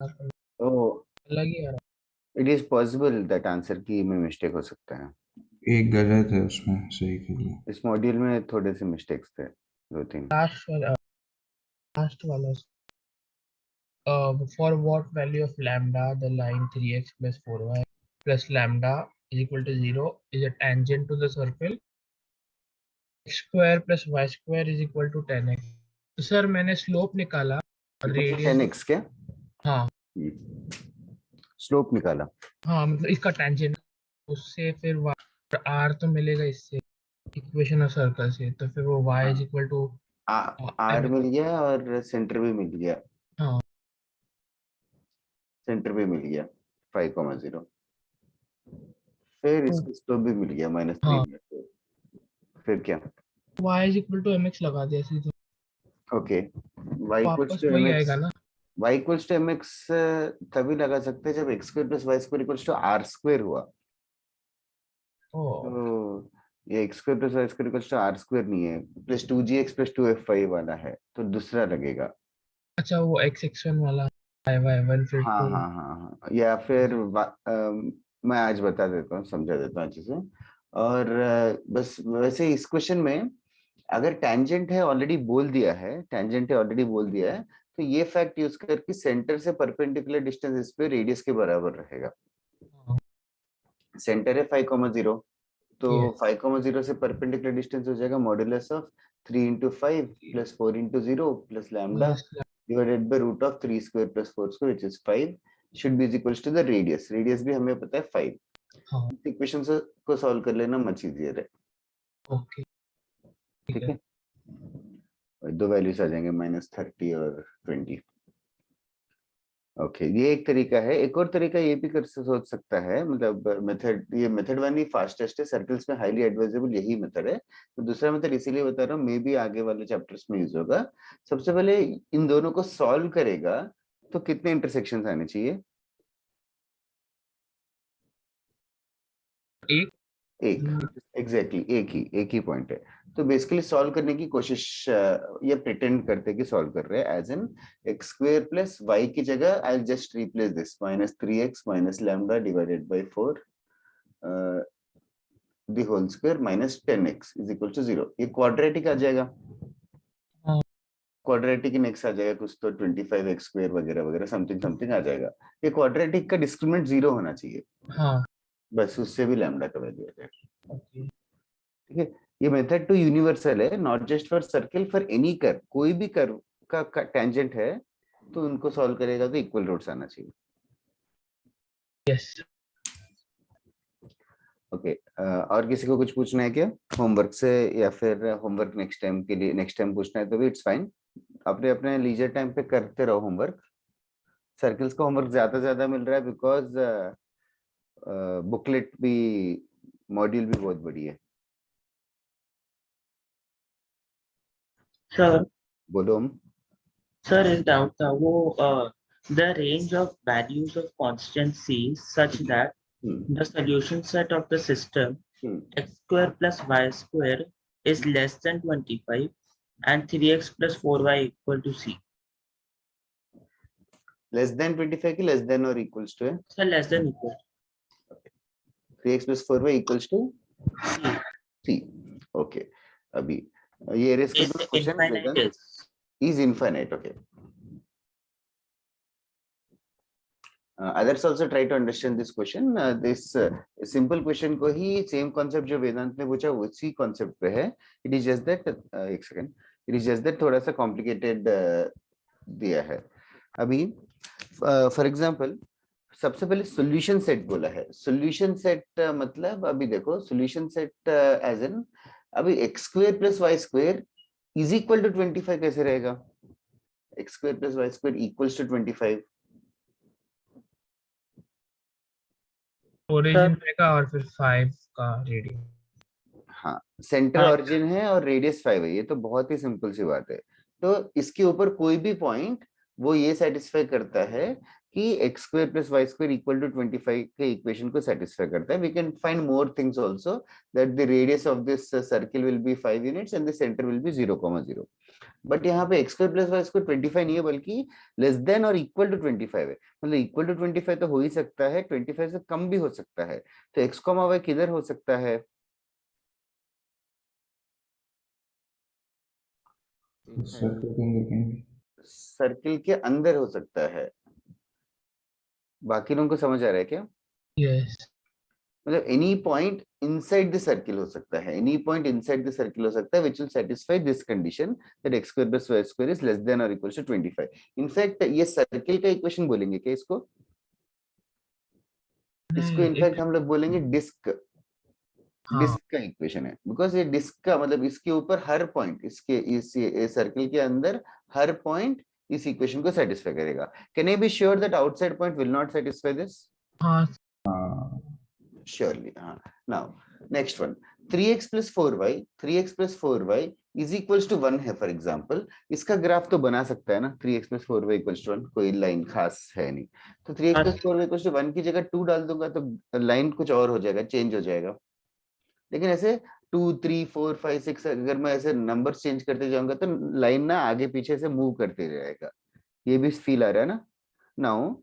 तो अलग ही आ रहा it is possible that answer की में मिस्टेक हो सकता है। एक गलत है उसमें, सही कर लो। इस मॉड्यूल में थोड़े से मिस्टेक्स थे, दो तीन। लास्ट वाला for what value of lambda the line 3x plus 4y plus lambda is equal to 0 is a tangent to the circle x square plus y square is equal to 10x। तो sir मैंने slope निकाला और radius 10x क्या? हाँ slope निकाला। हाँ मतलब इसका टेंजेंट उससे फिर r तो मिलेगा इससे इक्वेशन ऑफ सर्कल से, तो फिर वो y हाँ, इज इक्वल टू आर मिल गया और सेंटर भी मिल गया। हाँ सेंटर भी मिल गया 5,0। फिर इसको स्लोप भी मिल गया -3 हाँ में। फिर क्या? y is equal to mx लगा दिया सीधे, ओके, y इक्वल्स वापस टू वही mx। आएगा ना। y इक्वल्स टू mx तभी लगा सकते हैं जब x square plus Y square equals to are square हुआ। ओ तो ये x square plus Y square equals to are square नहीं है, प्लस 2gx प्लस 2fy वाला है, तो दूसरा लगेगा। अच्छा वो x1 वाला y1 फिर हाँ 2। हाँ हाँ हाँ, या फिर मैं आज बता देता हूँ, समझा देता हूँ अच्छे से। और बस वैसे इस क्वेश्चन में अगर टैंजेंट है ऑलरेडी बोल दिया है, टैंजेंट है ऑलरेडी बोल दिया है, तो ये फैक्ट यूज करके सेंटर से परपेंडिकुलर डिस्टेंस इस पे रेडियस के बराबर रहेगा। सेंटर है 5,0, तो यस 5,0 से परपेंडिकुलर डिस्टेंस हो जाएगा modulus of 3 into 5 plus 4 into 0 plus lambda divided by root of 3 square plus 4 square which is 5 should be equals to the radius. Radius भी हमें पता है 5। हाँ इक्वेशन को सॉल्व कर लेना मच इजियर है। ओके ठीक ठीक है। है, और दो वैल्यूज आ जाएंगे -30 और 20। ओके, ये एक तरीका है। एक और तरीका ये भी कर सोच सकता है, मतलब मेथड, ये मेथड वन ही फास्टेस्ट है सर्कल्स में, हाईली एडवाइजेबल यही मेथड है। तो दूसरा मेथड इसीलिए बता रहा हूँ, मे भी आगे वाले चैप्टर्स में यूज होगा। सबसे पहले इन दोनों को सॉल्व करेगा तो कितने इंटरसेक्शंस आने चाहिए? एक एक, एग्जैक्टली एक ही पॉइंट है। तो बेसिकली सॉल्व करने की कोशिश ये प्रिटेंड करते कि सॉल्व कर रहे हैं, as an X square plus Y की जगह I just replace this -3x minus lambda divided by 4 the whole square minus 10x is equal to 0। ये क्वाड्रेटिक आ जाएगा, हाँ क्वाड्रेटिक इन x आ जाएगा कुछ, तो 25x स्क्वायर वगैरह वगैरह समथिंग समथिंग आ जाएगा। ये क्वाड्रेटिक का डिस्क्रिमिनेंट 0 होना चाहिए, हाँ बस उससे भी लैम्डा का वैल्यू आ जाएगा। ओके ठीक है, ये मेथड टू यूनिवर्सल है, not just for circle, for any curve. कोई भी कर्व का टेंजेंट है तो उनको सॉल्व करेगा तो इक्वल रूट्स आना चाहिए। यस ओके, और किसी को कुछ पूछना है क्या होमवर्क से, या फिर होमवर्क नेक्स्ट टाइम के लिए, नेक्स्ट टाइम पूछना है तो भी इट्स फाइन। अपने अपने लीजर टाइम पे करते रहो होमवर्क। सर्कल्स का होमवर्क ज्यादा मिल रहा है बिकॉज बुकलेट भी, मॉड्यूल भी बहुत बड़ी है। सर बोलो हम। सर एक डाउट था वो the range of values of constant c such that the solution set of the system x square plus y square is less than 25 and 3x plus 4y equal to c। Less than 25 की less than और equals to है? Sir less than equal 3x plus 4y equals to c c। Okay, अभी ये race कर is दो question infinite is infinite। Okay, others also try to understand this question। this simple question को ही same concept जो वेदांत ने पूछा उसी concept पे है। इट इज जस्ट दैट, एक second, it is just that थोड़ा सा कॉम्प्लिकेटेड दिया है अभी। फॉर एग्जांपल सबसे पहले सॉल्यूशन सेट बोला है। सॉल्यूशन सेट मतलब अभी देखो, सॉल्यूशन सेट एज एन, अभी X square plus Y square is equal to 25 कैसे रहेगा? X square plus Y square equals to 25। Origin पे का और फिर 5 का रेडियस। हाँ, सेंटर ऑरिजिन है और रेडियस 5 है, ये तो बहुत ही सिंपल सी बात है। तो इसके ऊपर कोई भी पॉइंट वो ये सेटिस्फाई करता है कि X square plus Y square equal to 25 के इक्वेशन को सेटिस्फाई करता है. We can find more things also, that the radius of this circle will be 5 units and the centre will be 0,0. But यहाँ पे X square plus Y square 25 नहीं है, बल्कि less than और इक्वल टू 25 है. मतलब इक्वल टू 25 तो हो ही सकता है, 25 से कम भी हो सकता है. तो एक्स कॉमा वाई किधर हो सकता है? सर्कल के अंदर कहीं सर्किल के अंदर हो सकता है. बाकी लोगों को समझ आ रहा है क्या? Yes. मतलब any point inside the circle हो सकता है, any point inside the circle हो सकता है, which will satisfy this condition that x square plus y square is less than और इक्वल टू 25. इनफैक्ट ये सर्किल का इक्वेशन बोलेंगे क्या इसको? इसको इनफैक्ट हम लोग बोलेंगे डिस्क. डिस्क का इक्वेशन है, बिकॉज ये डिस्क का मतलब इसके ऊपर हर पॉइंट, इसके इस सर्किल के अंदर हर पॉइंट इस इक्वेशन को सेटिस्फाई करेगा. Can I be sure that outside point will not satisfy this? हाँ. Surely. Now, next one. 3x plus 4y, 3x plus 4y is equals to 1 है, for example. इसका ग्राफ तो बना सकता है ना, 3x plus 4y equals to 1, कोई line खास है नहीं. तो 3x plus 4y equals to 1 की जगह 2 डाल दूंगा तो लाइन कुछ और हो जाएगा, चेंज हो जाएगा. लेकिन ऐसे 2, 3, 4, 5, 6 अगर मैं ऐसे नंबर चेंज करते जाऊंगा तो लाइन ना आगे पीछे से मूव करते रहेगा. ये भी फील आ रहा है ना? नाउ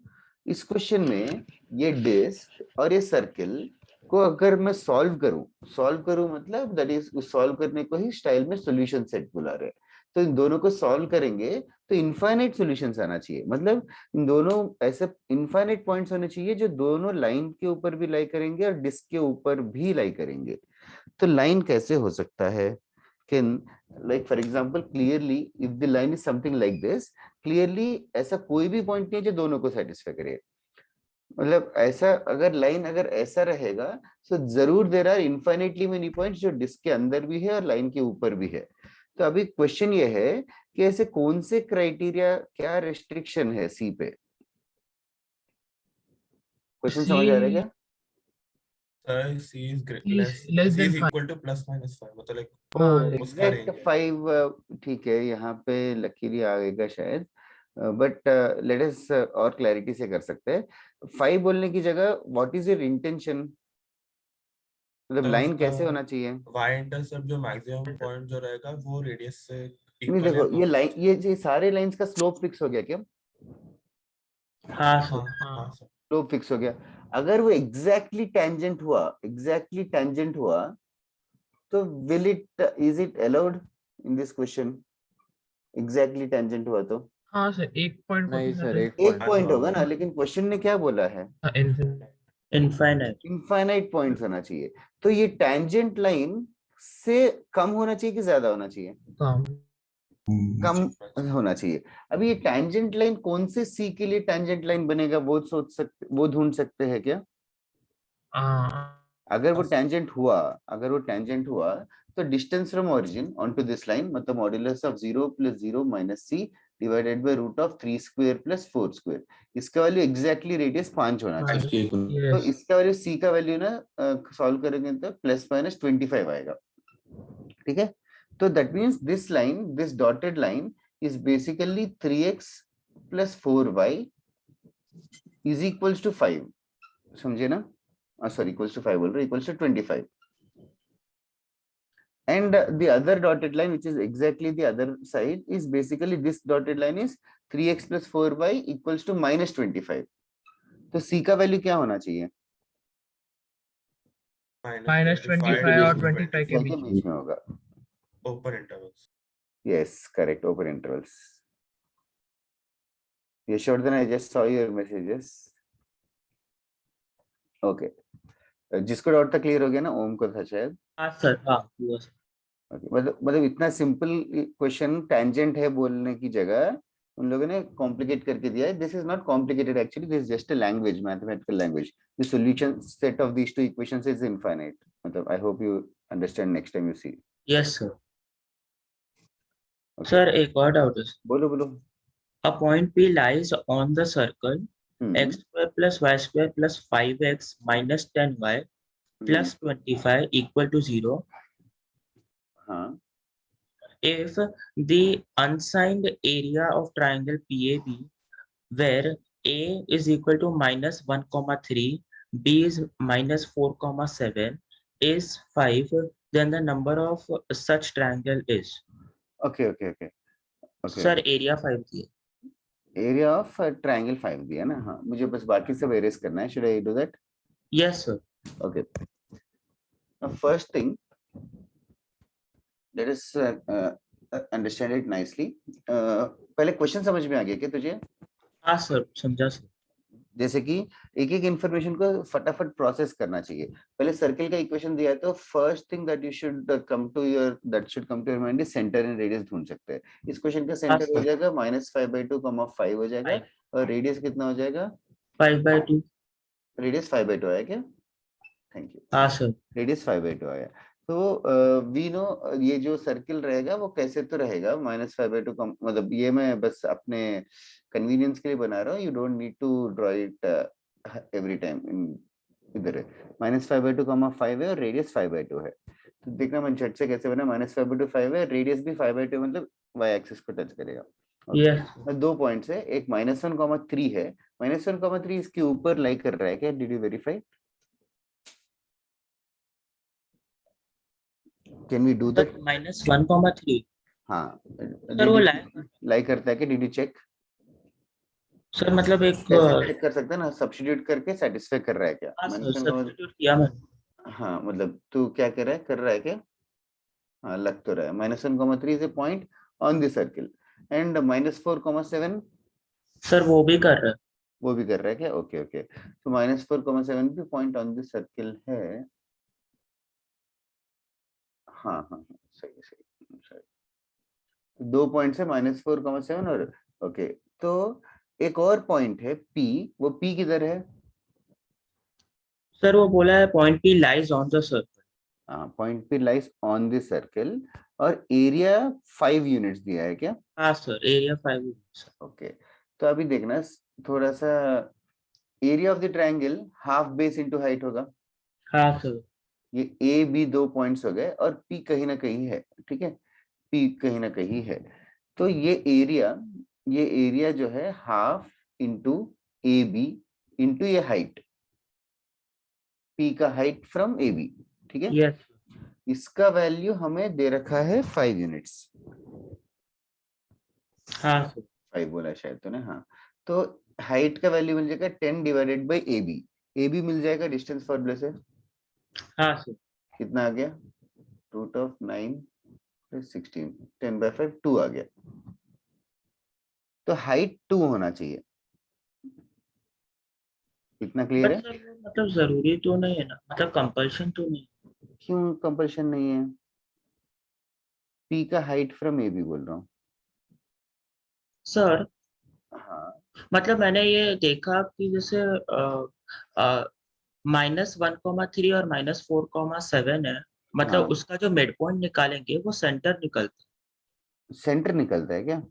इस क्वेश्चन में ये डिस्क और ये सर्किल को अगर मैं सॉल्व करूं मतलब दैट इज सॉल्व करने को ही स्टाइल में सॉल्यूशन सेट बुला रहे हैं. तो इन दोनों को सॉल्व करेंगे तो इनफाइनाइट सॉल्यूशंस आना चाहिए. मतलब इन दोनों ऐसे इनफाइनाइट पॉइंट्स होने चाहिए जो दोनों लाइन के ऊपर भी लाई करेंगे और डिस्क के ऊपर भी लाई करेंगे. तो लाइन कैसे हो सकता है? Can like for example clearly if the line is something like this, clearly ऐसा कोई भी पॉइंट नहीं है जो दोनों को सेटिस्फाई करे. मतलब ऐसा अगर लाइन अगर ऐसा रहेगा तो जरूर there are infinitely many points जो डिस्क के अंदर भी है और लाइन के ऊपर भी है. तो अभी क्वेश्चन ये है कि ऐसे कौन से क्राइटेरिया, क्या रेस्ट्रिक्शन है सी पे? क्वेश्चन समझ आ रहा है क्या? C is less C than is 5. equal to plus minus 5 मतलब like हाँ. उसका एग्जैक्ट range है. 5 ठीक है, यहाँ पे लकीली आएगा शायद, बट लेट अस और क्लैरिटी से कर सकते हैं. 5 बोलने की जगह व्हाट इज योर इंटेंशन? मतलब तो लाइन उसका कैसे होना चाहिए? y इंटरसेप्ट जो मैक्सिमम पॉइंट जो रहेगा वो रेडियस से नहीं इक्वल देखो, ये लाइन ये सारे लाइंस का स्लोप फिक्स हो गया क्या? हाँ सर. हाँ सर. स्लोप फिक्स हो गया. अगर वो एग्जैक्टली टेंजेंट हुआ तो will it is it allowed in this question? Exactly tangent हुआ तो हाँ सर, एक पॉइंट को नहीं तो सर, सारे- एक पॉइंट होगा ना, लेकिन क्वेश्चन ने क्या बोला है? हाँ, infinite. इनफाइनाइट. इनफाइनाइट पॉइंट्स होना चाहिए. तो ये टेंजेंट लाइन से कम होना चाहिए कि ज्यादा होना चाहिए? काम. कम होना चाहिए. अभी ये टेंजेंट लाइन कौन से सी के लिए टेंजेंट लाइन बनेगा वो ढूंढ सकते हैं क्या? हाँ. अगर वो टेंजेंट हुआ तो distance from origin onto this line मतलब modulus of 0 + 0 - c divided by root of 3 square plus 4 square. इसका वैल्यू एग्जैक्टली रेडियस 5 होना चाहिए. तो Yes. इसका वैल्यू सी का वैल्यू ना सॉल्व करेंगे तो ±25 आएगा. ठीक है. तो that means this dotted line is basically 3x + 4y is equals to 5. समझे ना? sorry, equals to 5 बोल रहे, equals to 25. And the other dotted line, which is exactly the other side, is basically this dotted line is 3x + 4y equals to -25. तो c का value क्या होना चाहिए? -25 और 25 के के बीच में होगा. open intervals. Yes, correct, open intervals. Yashodhan, I just saw your messages. Okay. जिसको डाउट था क्लियर हो गया ना? ओम को था शायद. हाँ सर. हाँ हुआ सर. Okay. मतलब इतना सिंपल क्वेश्चन टेंजेंट है बोलने की जगह उन लोगों ने कॉम्प्लिकेट करके दिया है. This is not complicated actually, this is just a language, mathematical language. The solution set of these two equations is infinite. मतलब I hope you understand next time you see. Yes sir. Sir एक और doubt है. बोलो. A point P lies on the circle x square plus y square plus 5x minus 10y plus 25 equal to 0. हाँ. if the unsigned area of triangle PAB where A is equal to -1, 3, B is -4, 7 is 5, then the number of such triangle is. Okay okay okay okay sir okay area 5 दिए. Area of triangle 5 दिया ना, हाँ मुझे बस बाकी सब arrays करना है, should I do that? Yes sir. Okay, first thing let us understand it nicely. पहले क्वेश्चन समझ में आ गया क्या तुझे? हाँ सर समझा सर. जैसे कि एक एक इंफॉर्मेशन को फटाफट प्रोसेस करना चाहिए। पहले सर्किल का इक्वेशन दिया है तो first thing that you should come to your mind is centre and radius ढूंढ सकते हैं। इस क्वेश्चन का सेंटर हो sir. जाएगा -5/2, 5 हो जाएगा 5 और रेडियस कितना हो जाएगा? 5/2. रेडियस 5/2 आया क्या? Thank you. हाँ सर. रेडियस 5/2 आया। तो वी नो ये जो सर्किल रहेगा वो कैसे तो रहेगा -5/2 कम, मतलब ये मैं बस अपने कन्वीनियंस के लिए बना रहा हूँ, you don't need to draw it every time. इधर है -5/2, 5 है और रेडियस 5/2 है। तो देखना मैं झट से कैसे बना, -5/2 5 है, रेडियस भी 5/2 मतलब y एक्सिस को टच करेगा। यस. दो पॉइंट्स है, एक -1, 3 है, -1, 3 इसके ऊपर लाई कर रहा है क्या? Did you verify? Can we do that? -1, 3. हाँ, सर वो लाइन. लाई करता है कि डिड यू चेक? सर मतलब एक. कैसे चेक कर सकते हैं ना, सब्स्टिट्यूट करके सेटिस्फाई कर रहा है क्या? हाँ सर मेंशन का सब्स्टिट्यूट किया मैंने. हाँ मतलब तू क्या कर रहा है, कर रहा है क्या? हाँ लग तो रहा है। -1, 3 is a point on the circle and -4, 7 sir वो भी कर रहा है. वो भी कर रहा है क्या? ओके ओके, तो -4, 7 भी पॉइंट ऑन द सर्किल है। हाँ हाँ हाँ, सही सही सही। दो पॉइंट्स है -4, 7 और ओके। तो एक और पॉइंट है P, वो P किधर है? सर वो बोला है point P lies on the circle. Point P lies on the circle और एरिया 5 यूनिट्स दिया है क्या? हाँ सर एरिया 5. ओके, तो अभी देखना थोड़ा सा, area of the triangle half base into height होगा। हाँ सर. ये ए बी दो पॉइंट्स हो गए और P कहीं ना कहीं है, ठीक है, P कहीं ना कहीं है। तो ये एरिया जो है half into A B into ये हाइट, P का हाइट फ्रॉम ए बी, ठीक है। यस. इसका वैल्यू हमें दे रखा है 5 यूनिट्स। हाँ सर. 5 बोला शायद तूने, हाँ। तो हाइट का वैल्यू मिल जाएगा 10 डिवाइडेड बाई ए बी मिल जाएगा डिस्टेंस फॉर्मूले से। हाँ सर. कितना आ गया? √9 + 16, 10/5 2 आ गया। तो हाइट 2 होना चाहिए। इतना क्लियर बट है? सर वो मतलब जरूरी तो नहीं है ना, मतलब कंपल्शन तो नहीं. क्यों कंपल्शन नहीं है? P का हाइट फ्रॉम ए बी बोल रहा हूँ। सर हाँ मतलब मैंने ये देखा कि जैसे -1, 3 और -4, 7 है, मतलब हाँ, उसका जो मिड पॉइंट निकालेंगे वो सेंटर निकलता सेंटर निकलता है क्या? है.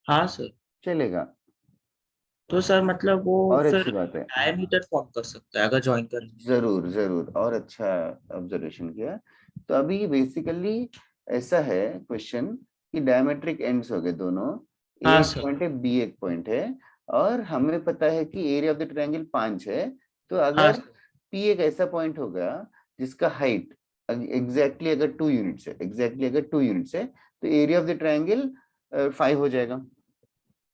हाँ सर. चलेगा, तो सर मतलब वो और फिर अच्छी बात है। डायमीटर फॉर्म कर सकता है अगर ज्वाइन करेंगे. जरूर जरूर, और अच्छा ऑब्जर्वेशन किया। तो अभी बेसिकली ऐसा है क्वेश्चन कि डायमेट्रिक एंड्स हो गए दोनों, ए हाँ एक सर. पॉइंट है बी एक पॉइंट है, और हमें पता है कि एरिया ऑफ द ट्रायंगल 5 है। तो हाँ अगर सर. पी एक ऐसा पॉइंट होगा जिसका हाइट एग्जैक्टली अगर 2 यूनिट्स है, एग्जैक्टली अगर 2 यूनिट्स है, तो एरिया ऑफ द ट्रायंगल 5 हो जाएगा।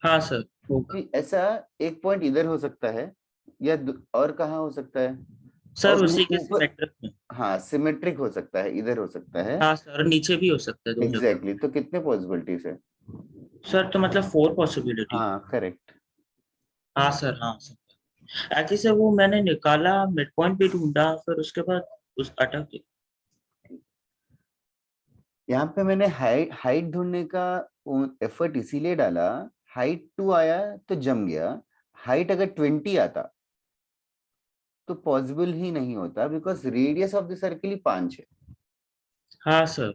हाँ सर होगा. कि ऐसा एक पॉइंट इधर हो सकता है या और कहाँ हो सकता है? सर और उसी के ऊपर, सिमेट्रिक में. हाँ सिमेट्रिक हो सकता है, इधर हो सकता है। हाँ सर और नीचे भी हो सकता है 2 जगह. एग्जैक्टली तो कितने पॉसिबिलिटीज है? सर तो मतलब 4 पॉसिबिलिटी. हाँ करेक्ट। हाँ सर. हाँ सर एक्चुअली सर वो मैंने निकाला, मिड पॉइंट भी ढूंढा, फिर उसके बाद उस अटक गई. यहाँ पे मैंने हाइट ढूंढने का एफर्ट इसीलिए डाला, हाइट 2 आया तो जम गया। हाइट अगर 20 आता तो पॉसिबल ही नहीं होता, because radius of the circle ही 5 है। हाँ सर.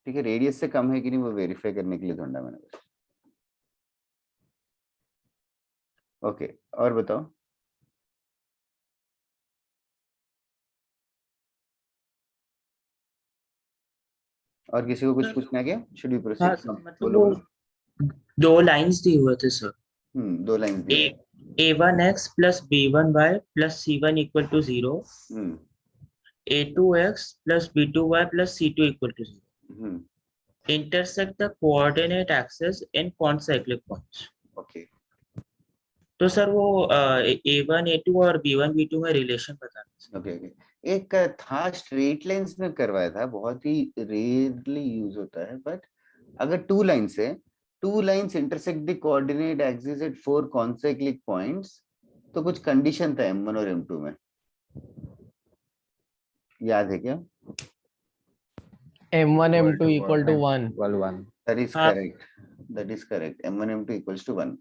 ठीक है, रेडियस से कम है कि नहीं वो वेरीफाई करने के लिए ढूंढा मैंने बस। ओके, और बताओ। और किसी को कुछ सर, पूछना है क्या? शुड वी हाँ प्रोसीड? सर, मतलब बोलो वो बोलो। 2 लाइंस दिए हुए थे सर। दो लाइन दिए हुए। A1x plus B1y plus C1 equal to 0, hmm A2x plus B2y plus C2 equal to 0. Hmm Intersect the coordinate axis in concyclic points. Okay तो सर वो A1 A2 और B1 B2 में relation बताना। Okay okay. एक था straight lines में करवाया था, बहुत ही रेयरली यूज होता है, बट अगर two lines intersect the coordinate axis at 4 concyclic points, तो कुछ कंडीशन था M1 और M2 में, याद है क्या? M1 M2 equal to 1. That is हाँ correct. That is correct. M1 M2 equals to 1.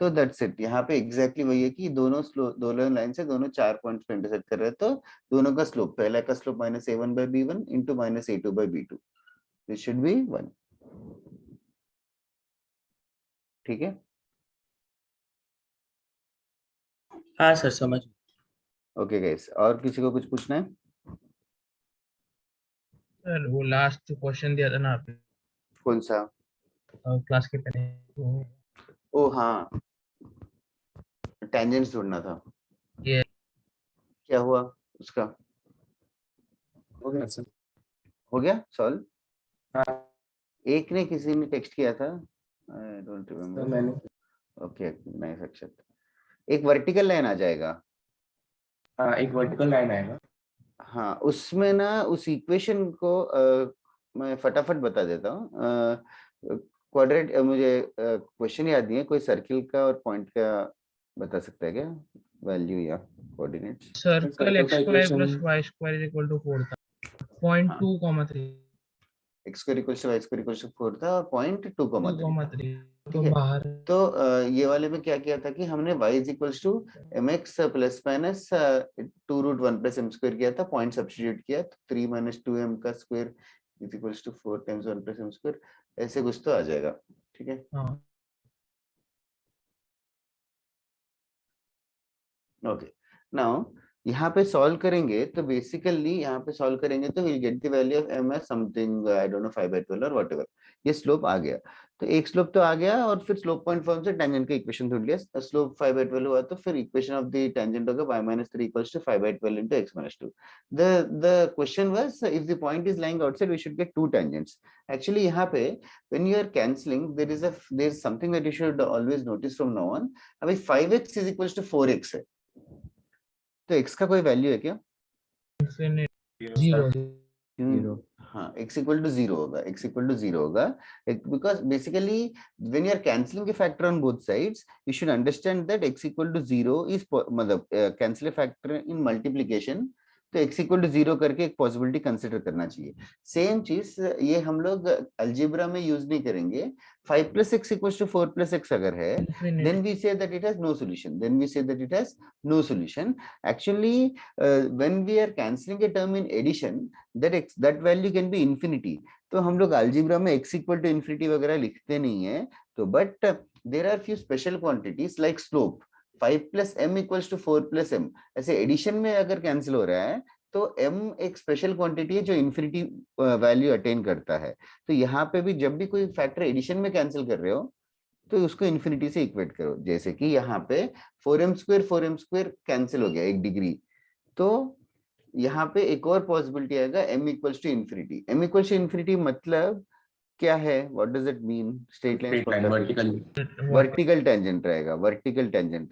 तो दैट्स इट। यहाँ पे एग्जैक्टली वही है कि दोनों लाइन से दोनों 4 पॉइंट्स पे इंटरसेक्ट कर रहे हैं, तो दोनों का स्लोप, पहला का slope -a1/b1 into -a2/b2, this should be 1। ठीक है। हाँ सर, समझ। ओके गाइस, और किसी को कुछ पूछना है? सर वो लास्ट क्वेश्चन दिया था ना आपने कौन सा? क्लास के पहले, वो ओ हाँ, टेंजेंट्स ढूंढना था। ये क्या हुआ उसका? हो गया सर। हो गया सॉल्व? हाँ एक ने किसी ने टेक्स्ट किया था, आई डोंट सर, रिमेम्बर। मैंने। ओके नाइस अक्षत। एक वर्टिकल लाइन आ जाएगा। हाँ, एक वर्टिकल लाइन आएगा। हाँ, उसमें ना उस इक्वेशन को मैं फटाफट बता देता हूँ। क्वाड्रेट, मुझे क्वेश्चन याद नहीं है, कोई सर्किल का और पॉइंट का बता सकता है क्या वैल्यू या कोऑर्डिनेट्स? सर्कल सर्कल x का square equation. Plus y square is equal to 4 था, 0.2, 3, x square equals to y square equals to 4 था और 0.2, 3। 2, ठीक तो है। बाहर तो ये वाले में क्या किया था कि हमने y is equals to mx plus minus 2√1 plus m square किया था, पॉइंट सब्स्टिट्यूट किया तो 3 - 2m का square is equals to 4 times 1 plus m square, ऐसे कुछ तो आ जाएगा। ठीक है। हाँ ओके, नाउ यहाँ पे सॉल्व करेंगे तो बेसिकली यहाँ पे सॉल्व करेंगे तो will get the value of m as something I don't know 5/12 और व्हाटएवर। ये स्लोप आ गया, तो एक स्लोप तो आ गया, और फिर स्लोप पॉइंट फॉर्म से टेंजेंट का इक्वेशन ढूंढ लिया। स्लोप 5/12 हुआ तो फिर इक्वेशन ऑफ द टेंजेंट होगा y-3 equals to 5/12 into x-2। the question was if the point is lying outside we should get two tangents। actually यहाँ पे when you are cancelling there is something that you should always notice from now on। अभी 5x is equals to 4x है, तो x का कोई value है क्या? Infinite sir 0 हाँ, x इक्वल टू 0 होगा, x इक्वल टू 0 होगा, because basically when you are cancelling the factor on both sides you should understand that x equal to 0 is, मतलब कैंसिल फैक्टर इन मल्टीप्लिकेशन, तो x equal to 0 करके एक possibility consider करना चाहिए। Same चीज ये हम लोग अलजेब्रा में यूज नहीं करेंगे। 5 + x = 4 + x अगर है, infinite then we say that it has no solution, no solution। actually when we are cancelling a term in addition, that value can be infinity। तो हम लोग अलजेब्रा में x इक्वल टू इन्फिनिटी वगैरह लिखते नहीं है, तो but there are few special quantities like slope 5 + m = 4 + m, ऐसे एडिशन में अगर कैंसिल हो रहा है तो m एक स्पेशल क्वांटिटी है जो इन्फिनिटी वैल्यू अटेन करता है। तो यहाँ पे भी जब भी कोई फैक्टर एडिशन में कैंसिल कर रहे हो तो उसको इन्फिनिटी से इक्वेट करो, जैसे कि यहाँ पे 4m² कैंसिल हो गया 1 डिग्री, तो यहाँ पे एक और पॉसिबिलिटी आएगा m = इन्फिनिटी। m = इन्फिनिटी मतलब क्या है? What does it mean? Straight line straight line vertical. Vertical tangent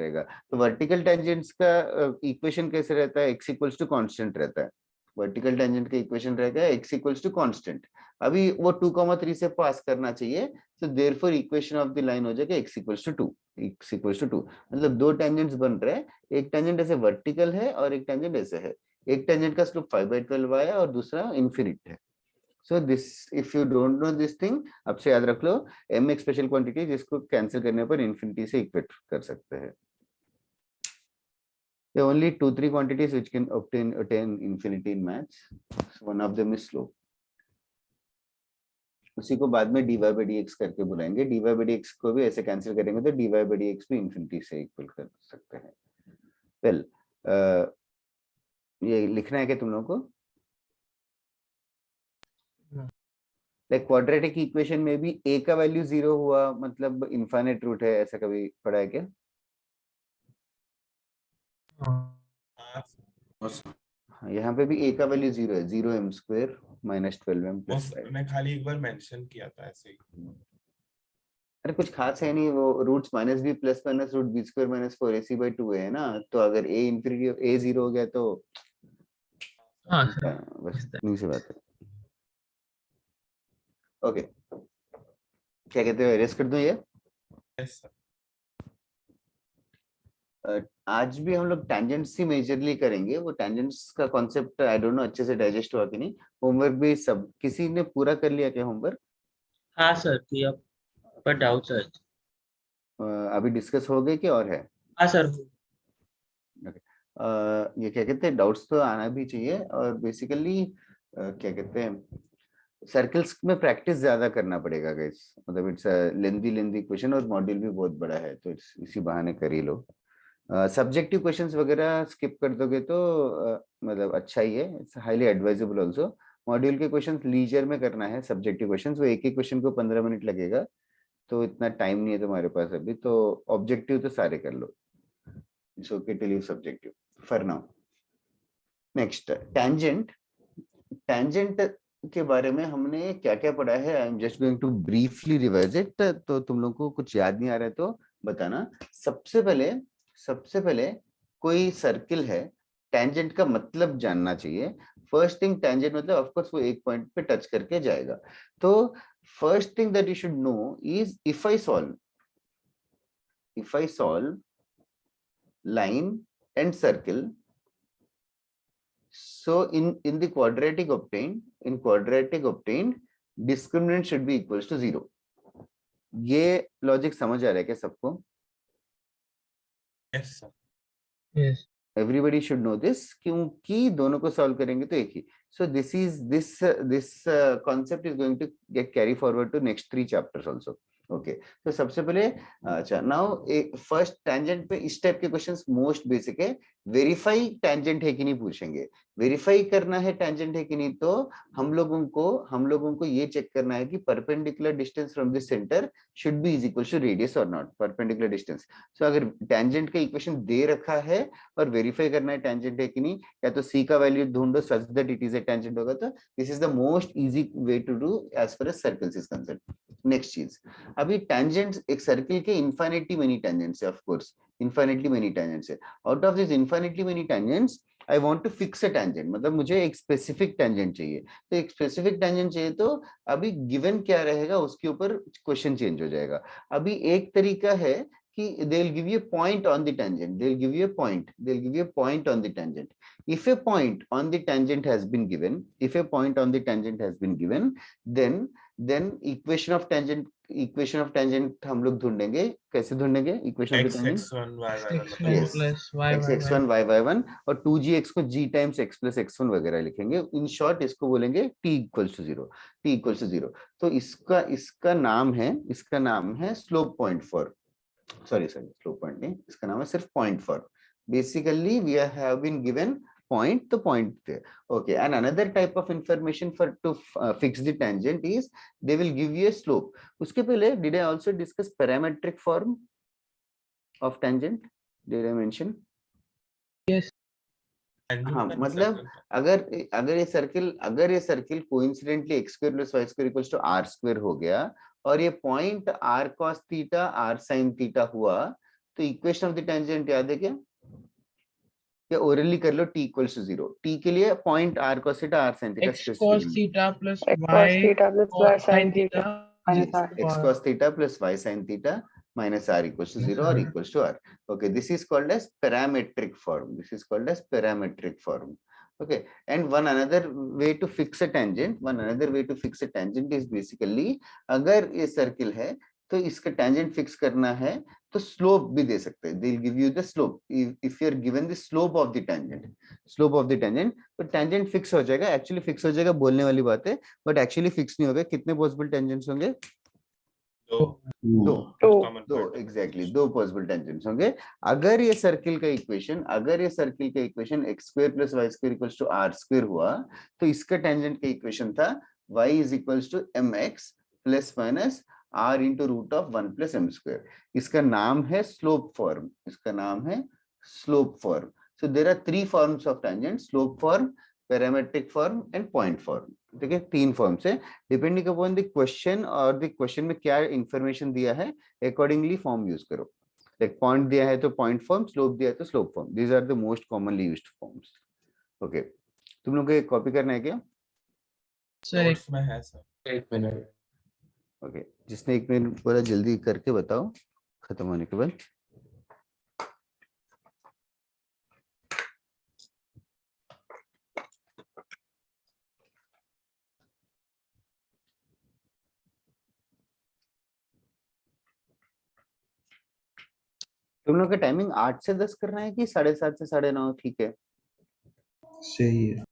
रहेगा। तो वर्टिकल टेंजेंट्स का इक्वेशन कैसे रहता है? x इक्वल्स टू कांस्टेंट रहता है। वर्टिकल टेंजेंट का इक्वेशन रहेगा x इक्वल्स टू कांस्टेंट। अभी वो 2,3 से पास करना चाहिए, तो therefore equation of the line हो जाएगा x equals to 2। x equals to 2 मतलब दो टेंजेंट्स बन रहे हैं, एक टेंजेंट ऐसे वर्टिकल है और एक टेंजेंट ऐसे है। एक टेंजेंट का स्लोप 5/12 है और दूसरा इन्फिनिट है। So this, if you don't know this thing, अब से याद रख लो, m एक स्पेशल क्वांटिटी जिसको कैंसिल करने पर इन्फिनिटी से इक्वेट कर सकते हैं। There are only 2-3 quantities which can attain infinity in maths. So one of them is slope। उसी को बाद में dy/dx करके बुलाएंगे। dy/dx को भी ऐसे कैंसिल करेंगे तो dy/dx भी इन्फिनिटी से इक्वल कर सकते हैं। वेल, ये लिखना है क्या तुम लोगों को? लाइक क्वाड्रेटिक इक्वेशन में भी a का वैल्यू 0 हुआ मतलब इनफाइनाइट रूट है, ऐसा कभी पढ़ा है क्या? हाँ, यहाँ पे भी a का वैल्यू 0 है, 0m² माइनस 12m प्लस 5। उसने खाली एक बार मेंशन किया था ऐसे ही। अरे कुछ खास है नहीं, वो roots minus b plus minus root b² minus 4ac/2 है ना, तो अगर a इंफिनिटी a 0 हो गया तो हाँ बस सर, नहीं से बात है। ओके, क्या कहते हो, एरेस्ट कर दूं ये? Yes, sir. आज भी हम लोग टेंजेंट्स ही मेजरली करेंगे, वो टेंजेंट्स का कॉन्सेप्ट आई डोंट नो अच्छे से डाइजेस्ट हुआ कि नहीं। होमवर्क भी सब किसी ने पूरा कर लिया क्या होमवर्क? हाँ सर, किया पर डाउट सर। अभी डिस्कस हो गए कि और है? हाँ सर। ये क्या कहते हैं, डाउट्स तो आना भी चाहिए, और बेसिकली क्या कहते हैं, सर्कल्स में प्रैक्टिस ज्यादा करना पड़ेगा गाइस, मतलब इट्स लेंदी क्वेश्चन और मॉड्यूल भी बहुत बड़ा है, तो इसी बहाने कर ही लो। सब्जेक्टिव क्वेश्चंस वगैरह स्किप कर दोगे तो मतलब अच्छा ही है, it's highly advisable also. Module के क्वेश्चंस लीजर में करना है, सब्जेक्टिव क्वेश्चंस वो एक एक क्वेश्चन को 15 मिनट लगेगा, तो इतना टाइम नहीं है तुम्हारे पास अभी, तो ऑब्जेक्टिव तो सारे कर लो, it's okay to leave subjective for now. Next tangent. Tangent के बारे में हमने क्या क्या पढ़ा है, I am just going to briefly revise it, तो तुम लोग को कुछ याद नहीं आ रहा है तो बताना। सबसे पहले कोई सर्किल है, टैंजेंट का मतलब जानना चाहिए। फर्स्ट थिंग, टैंजेंट मतलब ऑफ कोर्स वो एक पॉइंट पे टच करके जाएगा, तो first thing that you should know is if I solve line and circle, so in the quadratic obtained discriminant should be equals to 0। ये लॉजिक समझ आ रहा है क्या सबको? Yes, sir. yes, everybody should know this, क्योंकि दोनों को solve करेंगे तो एक ही। So this concept is going to get carry forward to next 3 chapters also. Okay, तो सबसे पहले अच्छा नाउ एक फर्स्ट टैंजेंट पे इस टाइप के क्वेश्चंस मोस्ट बेसिक है, वेरीफाई टैंजेंट है कि नहीं पूछेंगे। वेरीफाई करना है टैंजेंट है कि नहीं, तो हम लोगों को ये चेक करना है कि perpendicular distance from the centre should be is equal to radius और नॉट, परपेंडिकुलर डिस्टेंस। सो अगर टैंजेंट का इक्वेशन दे रखा है और वेरीफाई करना है टैंजेंट है कि नहीं, या तो सी का वैल्यू ढूंढो such that it is a tangent होगा, तो this is the most easy way to do as far as circles is concerned. Next चीज, अभी टैंजेंट्स, एक सर्किल के इनफाइनाइटली मेनी टैंजेंट्स है, of course infinitely many tangents है। Out of this infinitely many tangents I want to fix a tangent, मतलब मुझे एक specific tangent चाहिए, तो एक स्पेसिफिक टैंजेंट चाहिए तो अभी गिवन क्या रहेगा उसके ऊपर क्वेश्चन चेंज हो जाएगा। अभी एक तरीका है कि they'll give you a point on the tangent, they'll give you a point on the tangent. If a point on the tangent has been given, then equation of tangent हम लोग ढूंढेंगे, कैसे ढूंढेंगे equation of the tangent? x1 y1 x1 Yes. plus y x1 y1 और 2gx को g times x plus x1 वगैरह लिखेंगे। In short इसको बोलेंगे t इक्वल्स टू 0। तो इसका नाम है slope point form, sorry slope point नहीं, इसका नाम है सिर्फ point form. Basically we have been given point, तो point there. Okay, and another type of information to fix the tangent is they will give you a slope. उसके पहले did I also discuss parametric form of tangent? Did I mention? yes, हाँ, मतलब अगर ये circle coincidentally x² plus y² equals to r² हो गया और ये point r cos theta r sin theta हुआ, तो इक्वेशन ऑफ द टेंजेंट याद है क्या? या ओरली कर लो, t इक्वल्स टू 0, t के लिए point r cos theta r sin theta x cos specifically, theta plus X y cos theta plus y sin sin theta theta minus r. x cos theta plus y sin theta minus r equals to 0 or equals to r. Okay, this is called as parametric form. Okay, and one another way to fix a tangent is basically अगर ये circle है तो इसका tangent fix करना है तो slope भी दे सकते हैं, they'll give you the slope if you are given the slope of the tangent, तो tangent फिक्स हो जाएगा। एक्चुअली फिक्स हो जाएगा बोलने वाली बात है, बट एक्चुअली फिक्स नहीं होगा। कितने पॉसिबल टेंजेंट्स होंगे? दो एग्जैक्टली, दो पॉसिबल टेंजेंट्स होंगे। अगर ये सर्किल का equation x² plus y² equals to r² हुआ, तो इसका टेंजेंट का इक्वेशन था y is equals to mx plus minus r into root of 1 plus m square. इसका नाम है स्लोप फॉर्म, इसका नाम है slope form. So there are three forms of tangent: slope form, parametric form and point form. ठीक है, तीन forms है. डिपेंडिंग अपॉन द क्वेश्चन और द क्वेश्चन में क्या इंफॉर्मेशन दिया है, अकॉर्डिंगली फॉर्म यूज करो. लाइक पॉइंट दिया है तो पॉइंट फॉर्म, स्लोप दिया है तो slope form. These are the most commonly used forms. Okay, तुम लोग को ये कॉपी करना है क्या? सर एक नोट्स में है सर. 1 minute. ओके, जिसने 1 मिनट पूरा जल्दी करके बताओ खत्म होने के बाद. तुम लोग का टाइमिंग 8 से 10 करना है कि 7:30 से 9:30? ठीक है. सही है.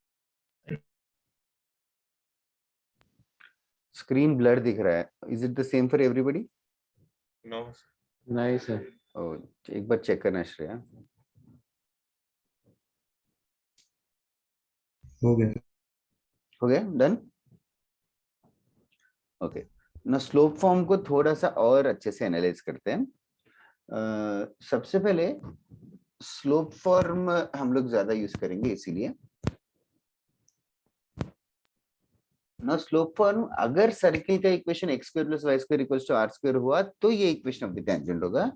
स्क्रीन ब्लर दिख रहा है. Is it the same for everybody? No नहीं सर. ओ, एक बार चेक करना श्रेया. हो गया. हो गया, डन. ओके, ना स्लोप फॉर्म को थोड़ा सा और अच्छे से एनालाइज करते हैं. सबसे पहले स्लोप फॉर्म हम लोग ज्यादा यूज करेंगे, इसीलिए ना स्लोप फॉर्म. अगर सर्किल का equation x square plus Y square equals to are square हुआ तो ये इक्वेशन ऑफ द टेंजेंट होगा.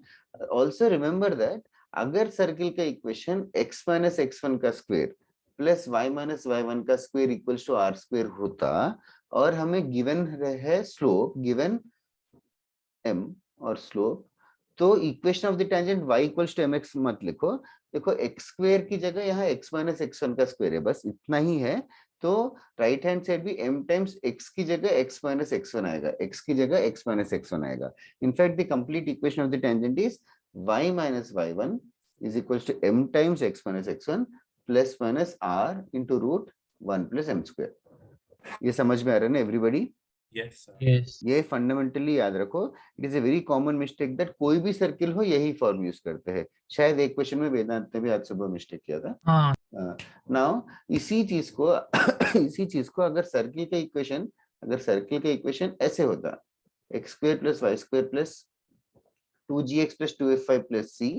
ऑल्सो रिमेंबर दैट अगर सर्किल का इक्वेशन x माइनस x1 का square plus y minus y1 का square equals to are square होता और हमें गिवन है स्लोप, गिवन m और स्लोप, तो equation of the tangent y equals to mx मत लिखो. देखो x स्क्वायर की जगह यहाँ x माइनस x1 का स्क्वायर है, बस इतना ही है. तो राइट हैंड साइड भी m टाइम्स x की जगह x माइनस x1 आएगा, x की जगह x माइनस x1 आएगा. In fact the complete equation of the tangent is y minus y1 is equals to m times x minus x1 plus minus r into root 1 plus m square. ये समझ में आ रहा है ना एवरीबॉडी? Yes sir. यस ये fundamentally याद रखो. It is a very common mistake that कोई भी सर्किल हो यही फॉर्म यूज करते हैं. शायद एक क्वेश्चन में वेदांत ने भी आज सुबह मिस्टेक किया था. हाँ नाउ इसी चीज को इसी चीज को अगर सर्किल का इक्वेशन ऐसे होता, X square plus Y square plus 2gx plus 2f5 plus c,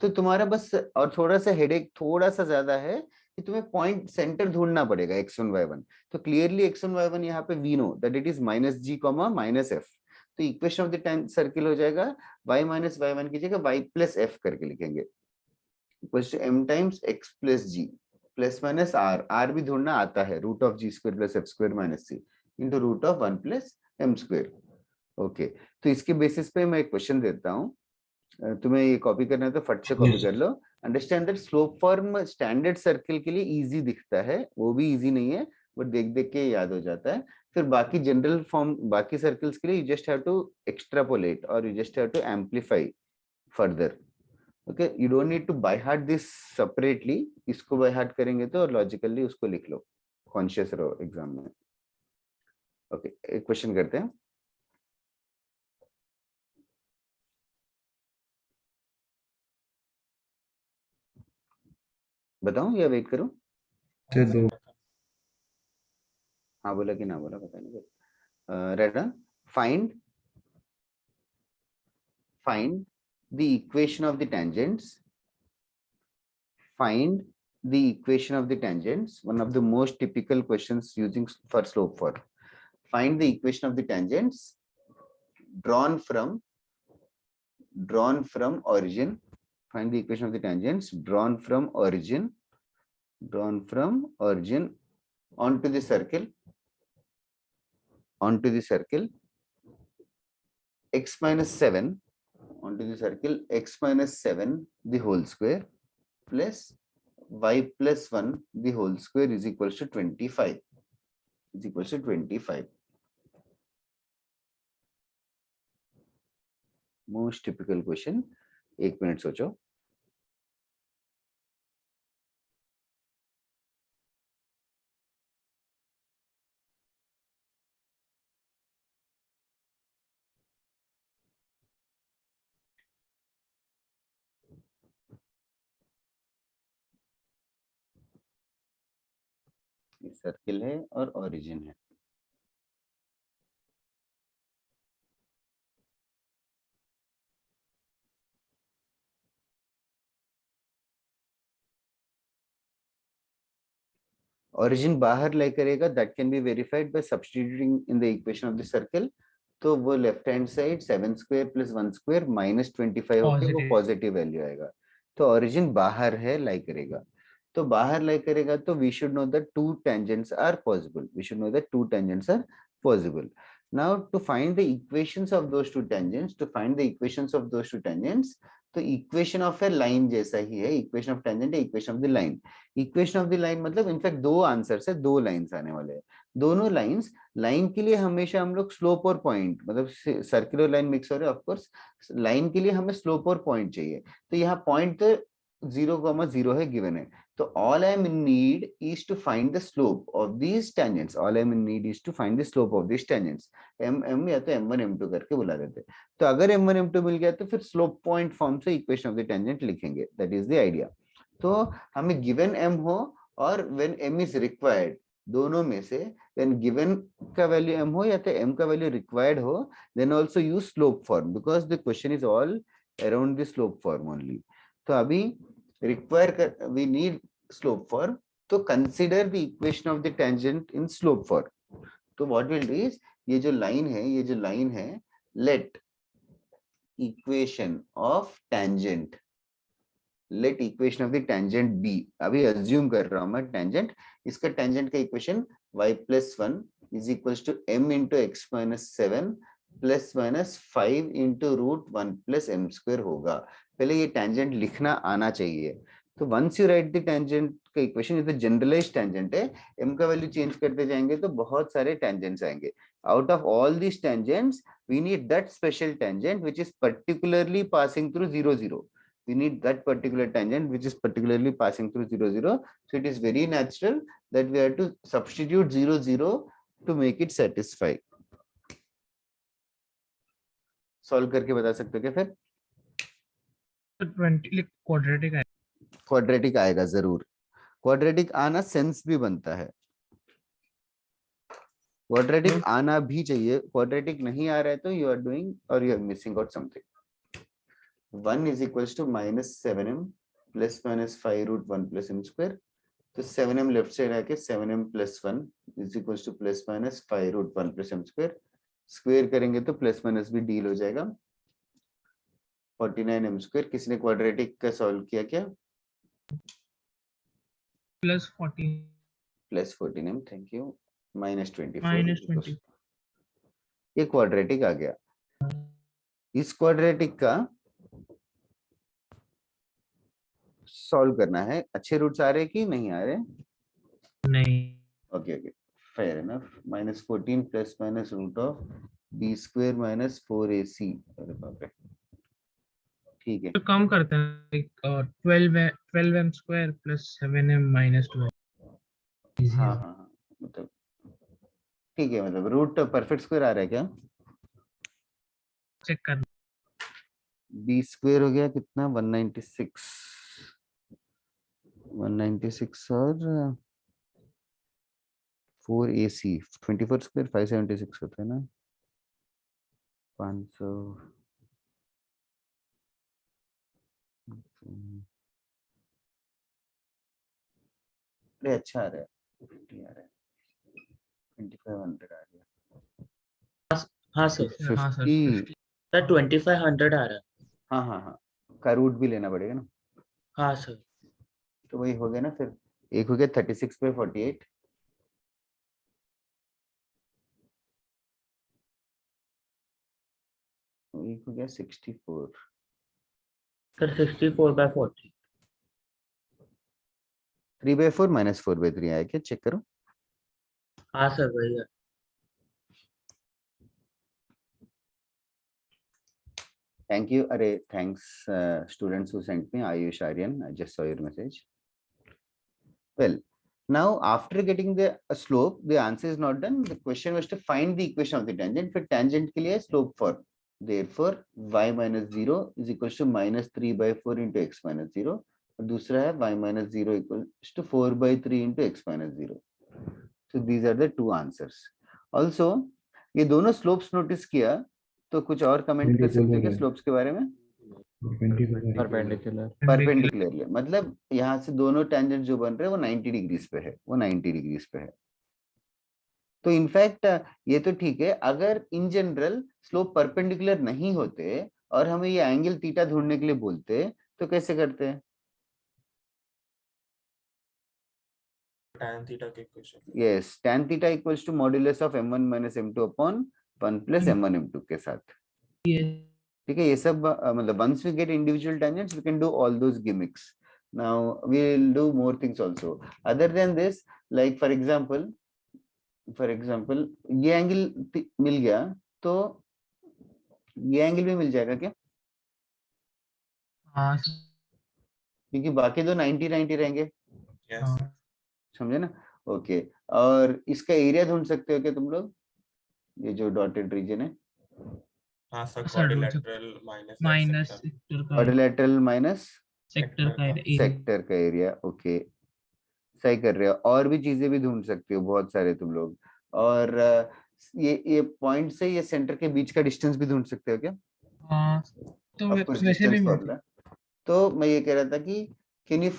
तो तुम्हारा बस और थोड़ा सा हेडेक थोड़ा सा ज्यादा है कि तुम्हें पॉइंट सेंटर ढूंढना पड़ेगा x1 y1. तो क्लियरली x1 y1 यहाँ पे we know that it is minus G comma minus F. तो equation of the time circle हो जाएगा y माइनस y1 की जगह y प्लस एफ करके लिखेंगे, equals to m times x plus g plus minus r भी ढूंढना आता है, root of G square plus F square minus C into root of 1 plus m square. Okay, तो इसके बेसिस पे मैं एक क्वेश्चन देता हूँ, तुम्हें ये कॉपी करना है तो फट से कॉपी कर लो. Understand that slope form standard circle के लिए इजी दिखता है, वो भी इजी नहीं है, वो देख देख के याद हो जाता है. फिर बाकी जनरल फॉर्म बाकी सर्कल्स के लिए you just have to extrapolate और you just have to amplify further. Okay, you don't need to by heart this separately. इसको बाय हार्ट करेंगे तो लॉजिकली उसको लिख लो, कॉन्शियस रहो एग्जाम में. ओके, एक क्वेश्चन करते हैं. बताऊं या वेट करूं? से दो. हाँ बोला कि ना बोला पता नहीं. Red, find the equation of the tangents. Find the equation of the tangents, one of the most typical questions using for slope form. Find the equation of the tangents drawn from origin. Find the equation of the tangents drawn from origin onto the circle x minus 7 onto the circle x minus 7 the whole square plus y plus 1 the whole square is equals to 25. Most typical question. 1 minute सोचो. Circle है और origin है. origin बाहर लाई करेगा, that can be verified by substituting in the equation of the circle. तो वो left hand side 7 square plus 1 square minus 25 होके वो Positive. पॉजिटिव वैल्यू आएगा. तो ओरिजिन बाहर है, लाई करेगा. तो बाहर लाई करेगा तो we should know that two tangents are possible. We should know that two tangents are possible. Now to find the equations of those two tangents, तो इक्वेशन ऑफ ए लाइन जैसा ही है. इक्वेशन ऑफ टेंजेंट है equation of the line. Equation of the line मतलब in fact दो answers है, दो lines आने वाले हैं. दोनों लाइंस, लाइन के लिए हमेशा हम लोग स्लोप और पॉइंट, मतलब सर्कुलर लाइन मिक्स हो रहा है, ऑफ कोर्स लाइन के लिए हमें स्लोप और पॉइंट चाहिए. तो यहाँ पॉइंट तो 0,0 है, गिवन है. तो all I'm in need is to find the slope of these tangents. All I'm in need is to find the slope of these tangents. m या तो m1 m2 करके बुला देते. तो अगर m1 m2 मिल गया तो फिर स्लोप पॉइंट फॉर्म से इक्वेशन ऑफ द टेंजेंट लिखेंगे. That is the idea. तो हमें गिवन m हो और व्हेन m इज रिक्वायर्ड, दोनों में से व्हेन गिवन का वैल्यू m हो या तो m का वैल्यू रिक्वायर्ड हो, then also use slope form because the question is all around the slope form only. तो अभी require we need slope form, तो consider the equation of the tangent in slope form. तो what we'll do is ये जो line है let equation of tangent be. अभी assume कर रहा हूं मैं tangent, इसका tangent का equation y plus 1 is equals to m into x minus 7 plus minus 5 into root 1 plus m square होगा. पहले ये tangent लिखना आना चाहिए. तो once you write the tangent का equation, ये तो generalized tangent है, m का वैल्यू चेंज करते जाएंगे तो बहुत सारे tangents आएंगे. Out of all these tangents, we need that special tangent which is particularly passing through 0, 0. We need that particular tangent which is particularly passing through 0, 0. So it is very natural that we have to substitute 0, 0 to make it satisfy. Solve करके बता सकते हो क्या फिर? 20 quadratic है. Quadratic आएगा जरूर. Quadratic आना सेंस भी बनता है. क्वाड्रेटिक आना भी चाहिए. क्वाड्रेटिक नहीं आ रहा है तो यू आर डूइंग और you are missing out something. 1 is equals to minus 7m plus minus 5 root 1 plus m square. तो 7m लेफ्ट साइड आके 7m plus 1 is equals to plus minus 5 root 1 plus m square. Square करेंगे तो plus minus भी deal हो जाएगा. 49m square. किसने quadratic का solve किया क्या? Plus 14 plus 14m. Thank you. Minus 24. Minus 20. ये क्वाड्रेटिक आ गया. इस क्वाड्रेटिक का सॉल्व करना है. अच्छे रूट्स आ रहे कि नहीं आ रहे? नहीं. Okay okay, fair enough. Minus 14 plus minus root of b square minus 4ac. अरे बाप रे. ठीक है. तो कम करते हैं 12m square plus 7m minus 12. हाँ हाँ हाँ, मतलब ठीक है. मतलब रूट परफेक्ट स्क्वायर आ रहा है क्या? चेक कर. b स्क्वायर हो गया कितना? 196. 196 और 4ac 24 स्क्वायर 576 होता है ना. 500. अरे अच्छा आ रहा है. 50 आ रहा है. 2500 आ गया. हाँ सर. हाँ सर. 50. सर 2500 आ रहा है. हाँ हाँ हाँ, का रूट भी लेना पड़ेगा ना. हाँ सर. तो वही हो गया ना फिर. एक हो गया 36 पे 48. एक हो गया 64. सर 64/40. 3/4 माइनस 4/3 आया क्या? चेक करो. हाँ सर वही है. Thank you. Array, thanks students who sent me. Ayush Aryan, I just saw your message. Well, now after getting the slope, the answer is not done. The question was to find the equation of the tangent. For tangent के लिए slope form. Therefore, y minus 0 is equals to minus 3/4 into x minus 0. और दूसरा है y minus 0 equals to 4/3 into x minus 0. So these are the two answers. Also, ये दोनों slopes notice किया तो कुछ और कमेंट कर सकते हैं क्या स्लोप्स के बारे में? परपेंडिकुलर परपेंडिकुलरली, मतलब यहाँ से दोनों टेंजेंट जो बन रहे हैं वो 90 डिग्रीज पे है, वो 90 डिग्रीज पे है। तो इनफैक्ट ये तो ठीक है, अगर इन जनरल स्लोप परपेंडिकुलर नहीं होते और हमें ये एंगल थीटा ढूंढने के लिए बोलते तो कैसे करते हैं? tan थीटा के equation. Yes, tan theta equals to modulus of m1 minus m2 upon 1 plus m1 m2 के साथ। ठीक है, ये सब मतलब once we get individual tangents we can do all those gimmicks. Now we will do more things also other than this, like for example ये angle मिल गया तो ये एंगल भी मिल जाएगा क्या? हाँ क्योंकि बाकी दो 90 90 रहेंगे, यस समझे ना? ओके, और इसका एरिया ढूंढ सकते हो क्या तुम लोग, ये जो डॉटेड रीजन है? हाँ सर, सर ढूंढ सकते quadrilateral minus minus sector sector का क्वाड्रिलेटरल माइनस सेक्टर का एरिया। सेक्टर का एरिया। ओके, सही कर रहे हो, और भी चीजें भी ढूंढ सकते हो बहुत सारे तुम लोग। और ये पॉइंट से ये सेंटर के बीच का डिस्टेंस भी ढूंढ सकते हो क्या? हाँ तो ऑफ कोर्स वैसे भी डिस्टेंस मिलती फॉर्मूला। तो मैं ये कह रहा था कि can you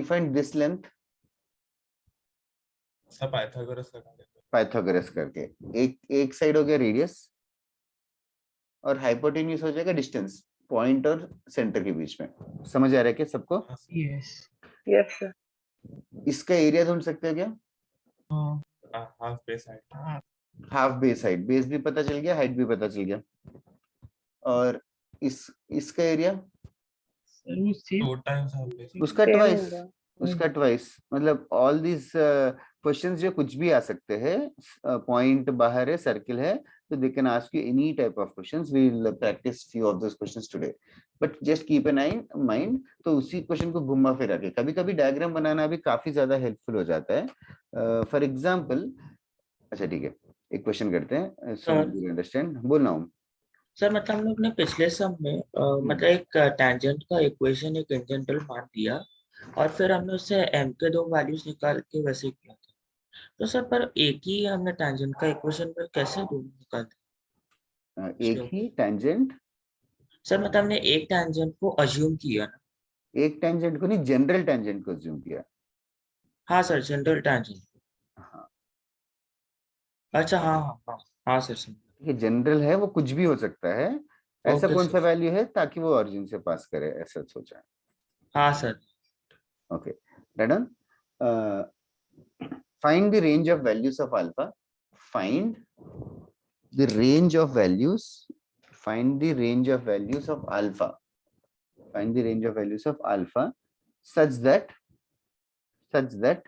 find this length सब पाइथागोरस का करते हैं। पाइथागोरस करके? एक साइड हो गया रेडियस और हाइपोटेन्यूज हो जाएगा डिस्टेंस पॉइंट और सेंटर के बीच में। समझ आ रहा है क्या सबको? हाँ सर, यस Yes, sir. इसका एरिया ढूंढ सकते हो क्या? हाँ हाफ बेस हाइट। हाँ, हाफ बेस हाइट, बेस भी पता चल गया, हाइट भी पता चल गया। और इसका एरिया सर वो सेम 2 टाइम्स हाफ बेस। उसका Same ट्वाइस, होगा। उसका ट्वाइस, मतलब ऑल दिस क्वेश्चंस जो कुछ भी आ सकते हैं, पॉइंट बाहर है, सर्किल है, तो they can ask you any type of questions. We will practise few of those questions today, but just keep an eye mind. तो उसी क्वेश्चन को घुमा फिरा के कभी कभी डायग्राम बनाना भी काफी ज्यादा हेल्पफुल हो जाता है। फॉर एग्जाम्पल, अच्छा ठीक है, एक क्वेश्चन करते हैं सो यू अंडरस्टैंड, बोल रहा हूँ। सर मतलब हम लोग ने पिछले सम में मतलब एक टैंजेंट का इक्वेशन एक इंजेंटल मान दिया और फिर हमने उससे m के दो वैल्यूज निकाल के वैसे किया था। तो सर पर एक ही हमने टैंजेंट का इक्वेशन में कैसे दो निकालते एक ही टेंजेंट, सर मतलब हमने एक टैंजेंट को अज्यूम किया ना। एक टेंजेंट को नहीं, जनरल टेंजेंट को ज्यूम किया। हाँ सर जनरल टैंजेंट। हाँ, अच्छा हाँ हाँ हाँ हाँ सर सर। ये जनरल है, वो कुछ भी हो सकता है। ऐसा ओके कौन सा सर। वैल्यू है ताकि वो ओरिजिन से पास करे, ऐसा सोचा। हाँ sir. Okay, done. Find the range of values of alpha, find the range of values, find the range of values of alpha, find the range of values of alpha such that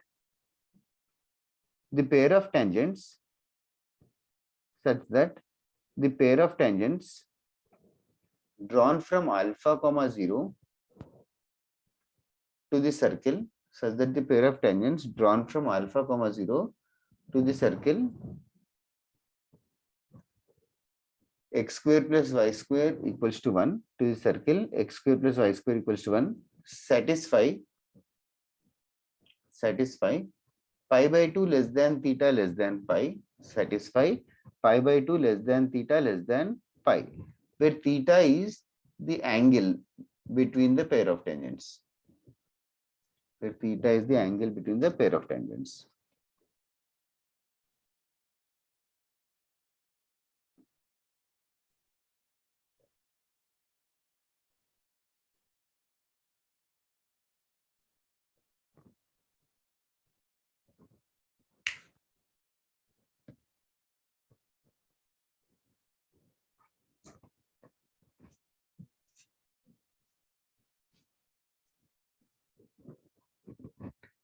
the pair of tangents, such that the pair of tangents drawn from alpha comma 0 to the circle, such that the pair of tangents drawn from alpha comma 0 to the circle x square plus y square equals to 1, to the circle x square plus y square equals to 1, satisfy pi by 2 less than theta less than pi, satisfy pi by 2 less than theta less than pi, where theta is the angle between the pair of tangents, where theta is the angle between the pair of tangents.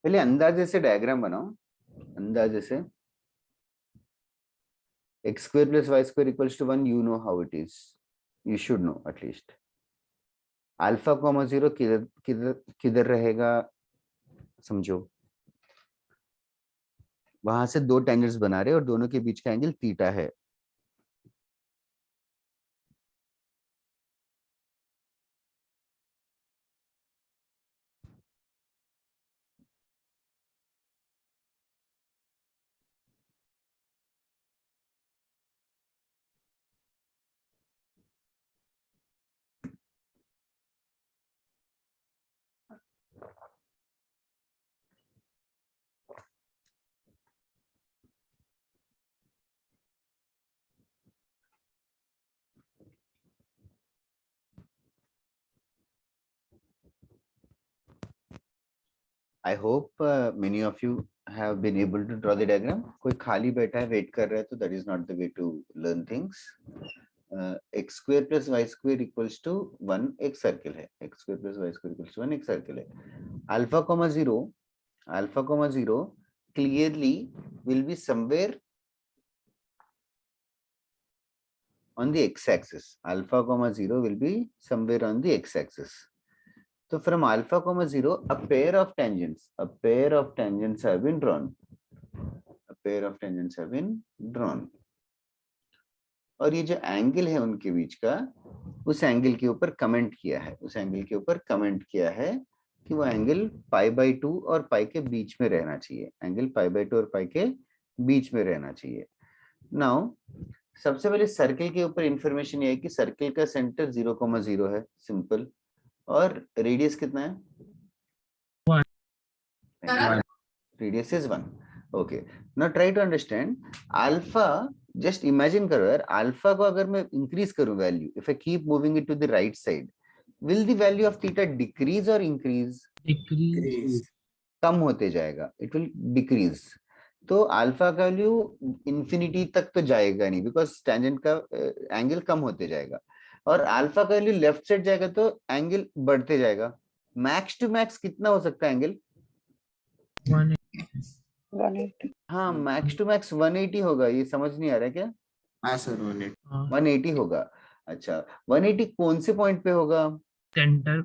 पहले अंदाजे से diagram बनाओ, अंदाजे से। x square plus y square equals to 1, you know how it is, you should know at least. Alpha comma 0 किधर किधर किधर रहेगा, समझो। वहां से दो टेंजेंट्स बना रहे और दोनों के बीच का एंगल थीटा है। I hope many of you have been able to draw the diagram. कोई खाली बैठा है वेट कर रहा है तो that is not the way to learn things. X square plus y square equals to 1 एक सर्किल है. X square plus y square equals to 1 एक सर्किल है. Alpha comma 0 clearly will be somewhere on the x-axis. Alpha comma 0 will be somewhere on the x-axis. So from alpha comma 0, a pair of tangents have been drawn. और ये जो angle है उनके बीच का, उस angle के ऊपर कमेंट किया है कि वो एंगल π/2 और π के बीच में रहना चाहिए. एंगल π/2 और π के बीच में रहना चाहिए. नाउ सबसे पहले सर्किल के ऊपर इंफॉर्मेशन ये है कि सर्किल का सेंटर 0,0 है, सिंपल. और रेडियस कितना है? 1. Radius is 1. Okay, now try to understand alpha. Just imagine करो यार, अल्फा को अगर मैं इंक्रीज करूं value, if I keep moving it to the right side, will the value of theta decrease और इंक्रीज? Decrease. कम होते जाएगा, इट विल डिक्रीज. तो अल्फा का वैल्यू इंफिनिटी तक तो जाएगा नहीं, बिकॉज टेंजेंट का एंगल कम होते जाएगा. और अल्फा का वैल्यू लेफ्ट साइड जाएगा तो एंगल बढ़ते जाएगा. मैक्स टू मैक्स कितना हो सकता है एंगल? 180. हाँ, मैक्स टू मैक्स 180 होगा. ये समझ नहीं आ रहा है क्या? हाँ सर 180. 180 होगा. अच्छा, 180 कौन से पॉइंट पे होगा? Center.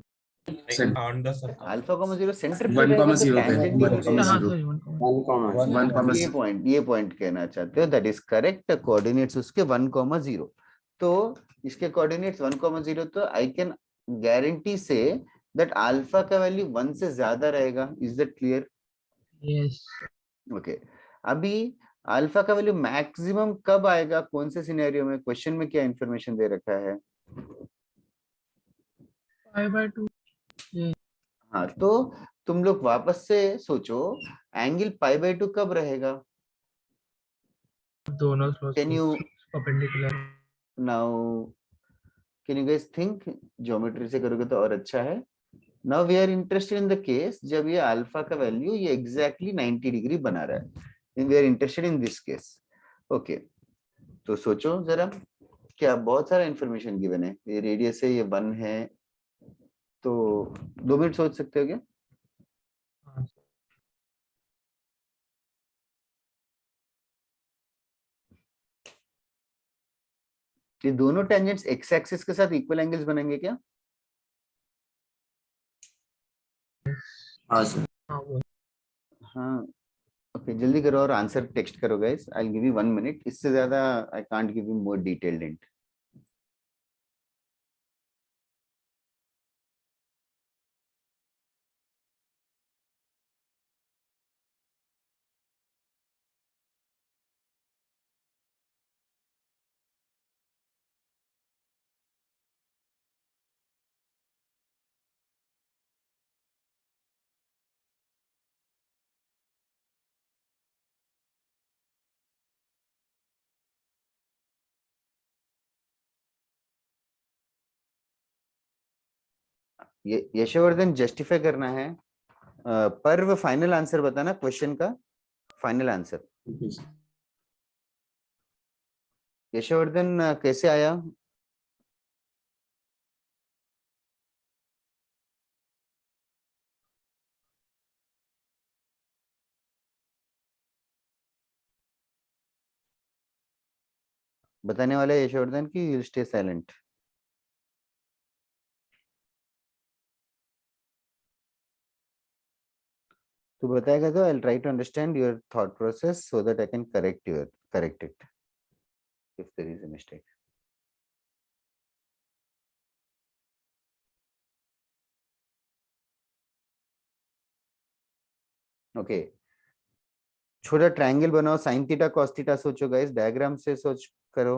on the circle. Alpha comma 0 centre पे 1,0 रहेगा तो पे. tangent ही 1,0 रहेगा. हाँ, zero. sorry, 1, 1, ये पॉइंट कहना चाहते हो, दैट इज करेक्ट. कोऑर्डिनेट्स उसके 1,0. तो इसके कोऑर्डिनेट्स 1,0, तो I can guarantee say that alpha का वैल्यू 1 से ज्यादा रहेगा. Is that clear? yes. Okay, अभी अल्फा का वैल्यू मैक्सिमम कब आएगा, कौन से सिनेरियो में? क्वेश्चन में क्या इंफॉर्मेशन दे रखा है? π/2. हाँ, तो तुम लोग वापस से सोचो, एंगल π/2 कब रहेगा? दोनों close Can you perpendicular. now can you guys think? Geometry से करोगे तो और अच्छा है. Now we are interested in the case जब ये अल्फा का वैल्यू ये एग्जैक्टली 90 डिग्री बना रहा है. We are interested in this case. Okay, तो सोचो जरा, क्या बहुत सारा इंफॉर्मेशन गिवन है. ये रेडियस है, ये 1 है, तो 2 मिनट सोच सकते हो क्या? हाँ. ये दोनों टेंजेंट्स एक्स एक्सिस के साथ इक्वल एंगल्स बनेंगे क्या? हाँ सर. हाँ, वो. हाँ. ओके, जल्दी करो और आंसर टेक्स्ट करो guys. I will give you 1 minute. इससे ज्यादा I can't give you more detailed hint. ये यशवर्धन जस्टिफाई करना है. पर्व फाइनल आंसर बताना क्वेश्चन का, फाइनल आंसर. यशवर्धन कैसे आया? बताने वाला है यशवर्धन की यू स्टे साइलेंट. तो बताएगा तो I will try to understand your thought process so that I can correct it if there is a mistake. Okay, छोटा ट्रायंगल बनाओ. साइन थीटा कॉस थीटा सोचो गाइस, डायग्राम से सोच करो.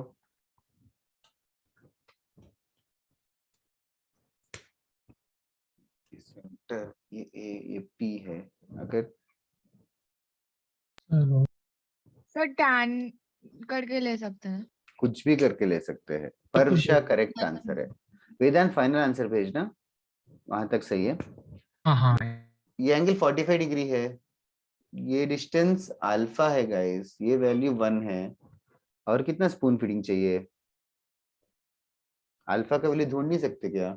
सेंटर ये पी है. अगर सर टैन करके ले सकते हैं. कुछ भी करके ले सकते हैं. परशा करेक्ट आंसर है. वेदांत फाइनल आंसर भेजना, वहां तक सही है. हाँ. ये एंगल 45 डिग्री है, ये डिस्टेंस अल्फा है गाइस, ये वैल्यू 1 है, और कितना स्पून फीडिंग चाहिए? अल्फा का वैल्यू ढूंढ नहीं सकते क्या?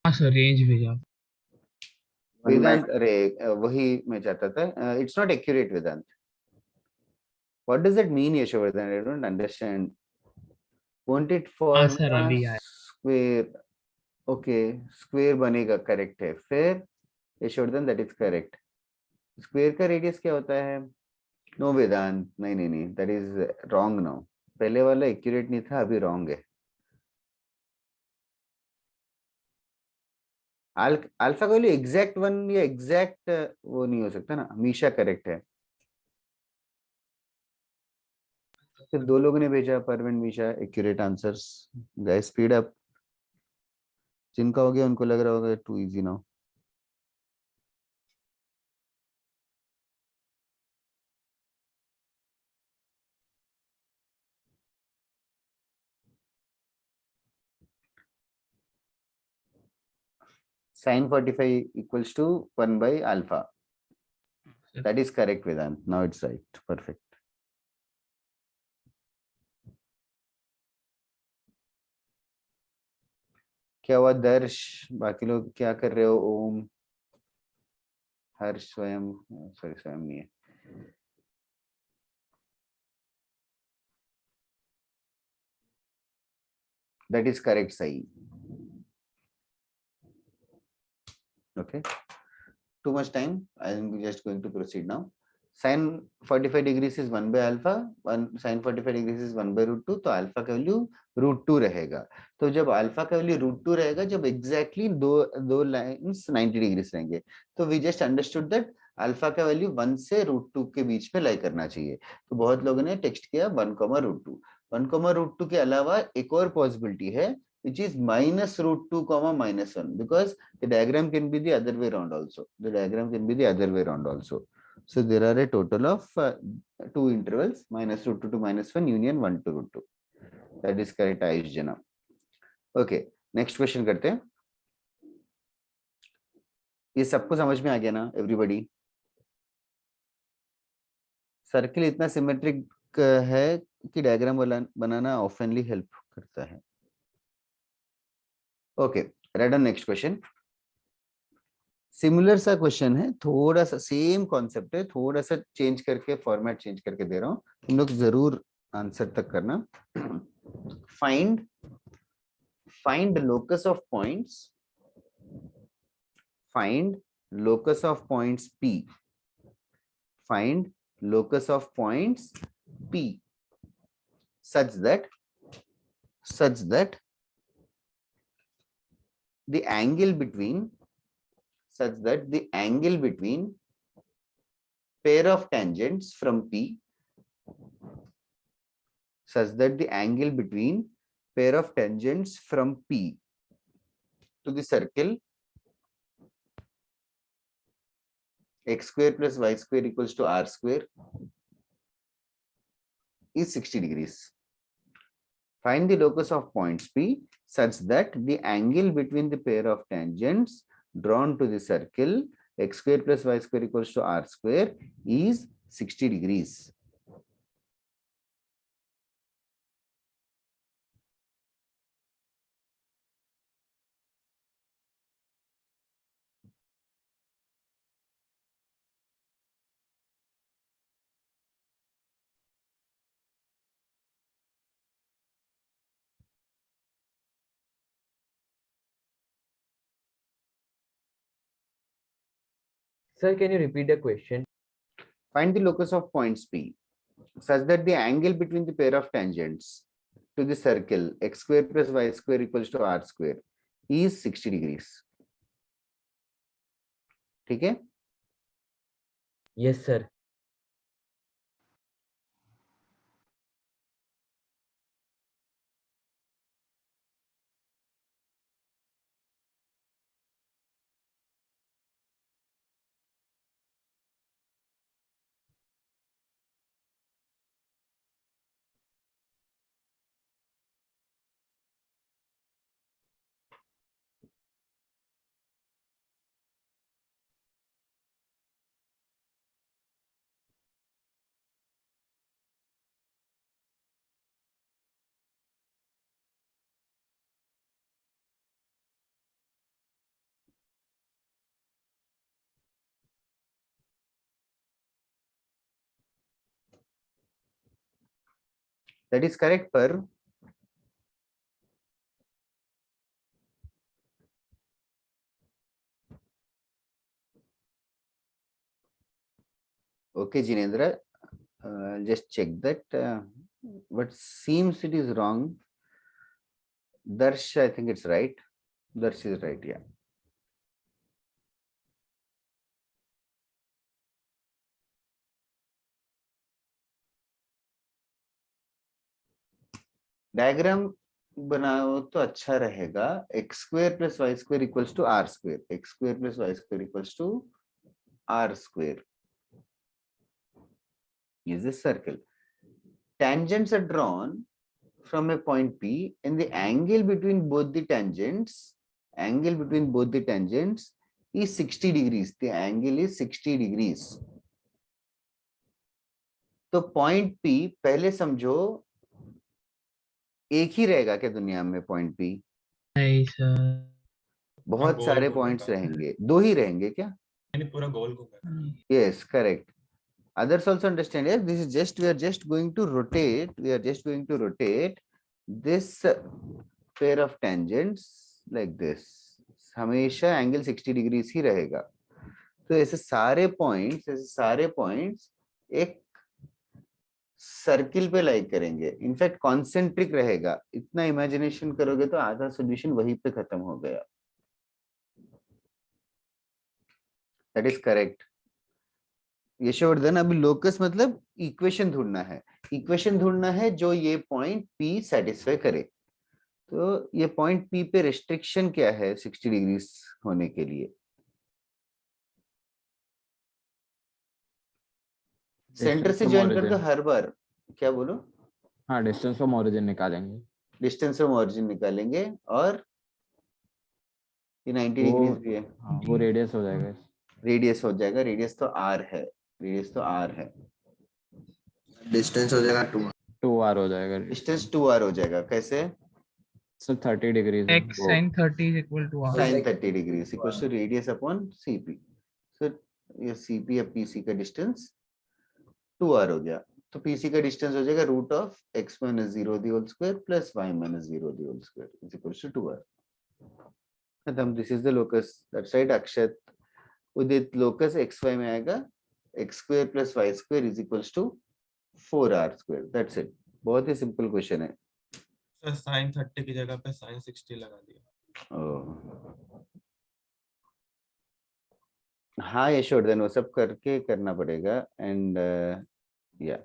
हाँ सर, रेंज भेजा। वेदांत, अरे वही मैं चाहता था, it's not accurate Vedant. What does that mean Yashovardhan? I don't understand. Want it हाँ सर, फॉर्मूला अभी आया। स्क्वेयर. ओके, स्क्वेयर बनेगा, करेक्ट है. फिर Yashovardhan, that is correct. Square का रेडियस क्या होता है? नो वेदांत, नहीं नहीं नहीं, दैट इज रॉन्ग. नो, पहले वाला एक्यूरेट नहीं था, अभी रॉन्ग है. अल्फा का वैल्यू एग्जैक्ट 1 या एग्जैक्ट वो नहीं हो सकता ना, हमेशा करेक्ट है. सिर्फ 2 लोगों ने भेजा, Parveen, Misha, accurate answers. Guys speed up. जिनका हो गया उनको लग रहा होगा too easy now. Sin 45 equals to 1 by alpha. That is correct, Vedant. Now it's right. Perfect. क्या हुआ दर्श? बाकी लोग क्या कर रहे हो? ओम, हर्ष, स्वयं, सॉरी स्वयं नहीं है. That is correct, Sai. Okay. Too much time. I am just going to proceed now. Sin 45 degrees is 1 by alpha. Sin 45 degrees is 1 by root 2. तो अल्फा का वैल्यू रूट 2 रहेगा. तो जब अल्फा का वैल्यू रूट 2 रहेगा, जब exactly दो lines 90 degrees रहेंगे, तो we just understood that alpha का वैल्यू 1 से रूट 2 के बीच में लाई करना चाहिए. तो बहुत लोगों ने टेक्स्ट किया 1, रूट 2. 1, रूट 2 के अलावा एक और पॉसिबिलिटी है, which is minus root 2 comma minus 1, because the diagram can be the other way around also. The diagram can be the other way around also. So there are a total of 2 intervals, minus root 2 to minus 1 union 1 to root 2. That is correct, Ayush Jana. Okay, next question करते हैं. ये सबको समझ में आ गया ना everybody? Circle इतना symmetric है कि डायग्राम बनाना ऑफनली हेल्प करता है. Okay, right on. Next question. Similar सा क्वेश्चन है, थोड़ा सा सेम कॉन्सेप्ट है, थोड़ा सा चेंज करके फॉर्मेट चेंज करके दे रहा हूँ, तुम लोग जरूर आंसर तक करना. Find locus of points, find locus of points P, find locus of points P such that the angle between pair of tangents from P, such that the angle between pair of tangents from P to the circle x square plus y square equals to r square is 60 degrees. Find the locus of points P such that the angle between the pair of tangents drawn to the circle x square plus y square equals to r square is 60 degrees. Sir, can you repeat the question? Find the locus of points P such that the angle between the pair of tangents to the circle x square plus y square equals to r square is 60 degrees. ठीक है? Yes, sir. That is correct, पर okay, Jinendra, just check that. What seems it is wrong. Darsh, I think it's right. Darsh is right, yeah. Diagram बनाओ तो अच्छा रहेगा. X square plus Y square equals to are square. X square plus Y square equals to are square. Is this circle? Tangents are drawn from a point P, and the angle between both the tangents is 60 degrees. The angle is 60 degrees. तो point P पहले समझो एक ही रहेगा क्या दुनिया में? Point P नहीं sir, बहुत गोल सारे घूमेगा। पॉइंट्स रहेंगे. दो ही रहेंगे क्या? नहीं, पूरा गोल घूमेगा। Yes, correct. Others also understand. Yes, this is just, we are just going to rotate. We are just going to rotate this pair of tangents like this. हमेशा एंगल 60 डिग्रीज ही रहेगा. तो ऐसे सारे पॉइंट्स एक सर्किल पे like करेंगे. In fact concentric रहेगा. इतना इमेजिनेशन करोगे तो आधा सॉल्यूशन वहीं पे खत्म हो गया. That is correct. यशोवर्धन, अभी लोकस मतलब इक्वेशन ढूंढना है जो ये पॉइंट P सेटिस्फाई करे. तो ये पॉइंट P पे रेस्ट्रिक्शन क्या है 60 डिग्रीज होने के लिए? सेंटर से ज्वाइन कर दो हर बार. क्या बोलो? हाँ, डिस्टेंस फ्रॉम ओरिजिन निकालेंगे. डिस्टेंस फ्रॉम ओरिजिन निकालेंगे और ये 90 डिग्रीज भी है. हाँ, वो रेडियस हो जाएगा. रेडियस हो जाएगा. रेडियस तो r है. डिस्टेंस हो जाएगा 2r हो जाएगा. डिस्टेंस 2r हो जाएगा. कैसे? Sir 30 degrees. x sin 30 is equal to r. sin 30 degrees equals to radius upon cp. So ये cp या pc का डिस्टेंस 2r हो गया. तो pc का डिस्टेंस हो जाएगा root of x minus 0 the whole square plus y minus 0 the whole square is equals to 2r. खत्म. This is the locus. That side Akshat Udit locus xy में आएगा x square plus y square is equals to 4r square. That's it. बहुत ही simple question है. Sir sin 30 की जगह पे sin 60 लगा दिया. हाँ यशोवर्धन, वो सब करके करना पड़ेगा. एंड या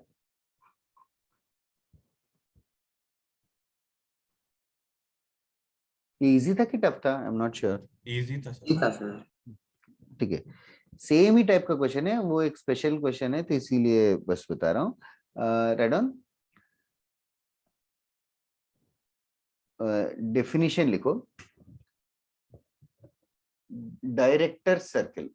इजी था कि टफ था? आई एम नॉट श्योर. इजी था सर. ठीक है. सेम ही टाइप का क्वेश्चन है. वो एक स्पेशल क्वेश्चन है तो इसीलिए बस बता रहा हूँ. रेडॉन डेफिनेशन लिखो. Directors circle.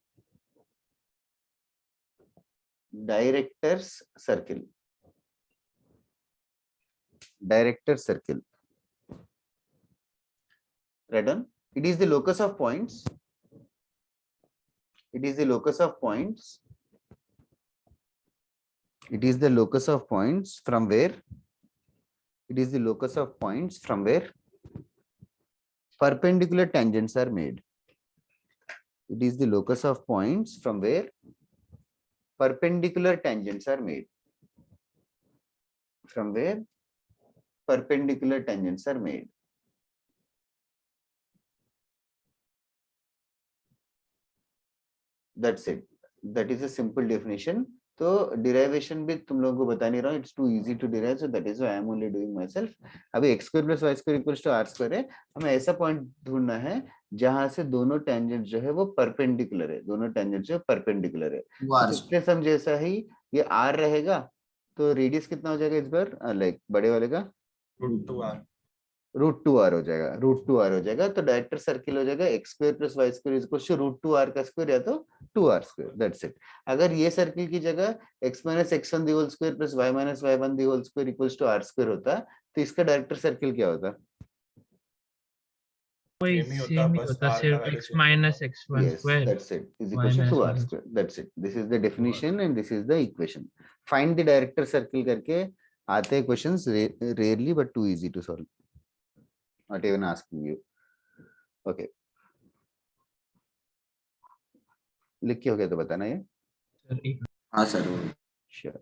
Redon, it is the locus of points. It is the locus of points from where perpendicular tangents are made. It is the locus of points from where perpendicular tangents are made. That's it. That is a simple definition. तो derivation भी तुम लोगों को बता नहीं रहा हूँ. It's too easy to derive, so that is why I am only doing myself. अभी x square plus y square equals to r square है. हमें ऐसा पॉइंट ढूंढना है जहां से दोनों टेंजेंट जो है वो परपेंडिकुलर है. इसलिए समझे ऐसा ही ये r रहेगा तो रेडियस कितना हो जाएगा इस बार? लाइक बड़े वाले का रूट 2r हो जाएगा. तो डायरेक्टर सर्किल हो जाएगा x square plus y square equals to root 2r का स्क्वायर या तो 2r स्क्वायर. That's it. अगर ये सर्किल की जगह x minus x1 the whole square plus y minus y1 the whole square equals to r square होता तो इसका डायरेक्टर सर्किल क्या होता? वही सेम ही होता, सिर्फ x minus x1 Yes, square. that's it. Is equal to 2r square. That's it. This is the definition and this is the equation. Find the director circle करके आते हैं questions rarely but too easy to solve. Not even asking you. Okay. लिख के हो गया तो बताना ये. सर एक हाँ सर Sure.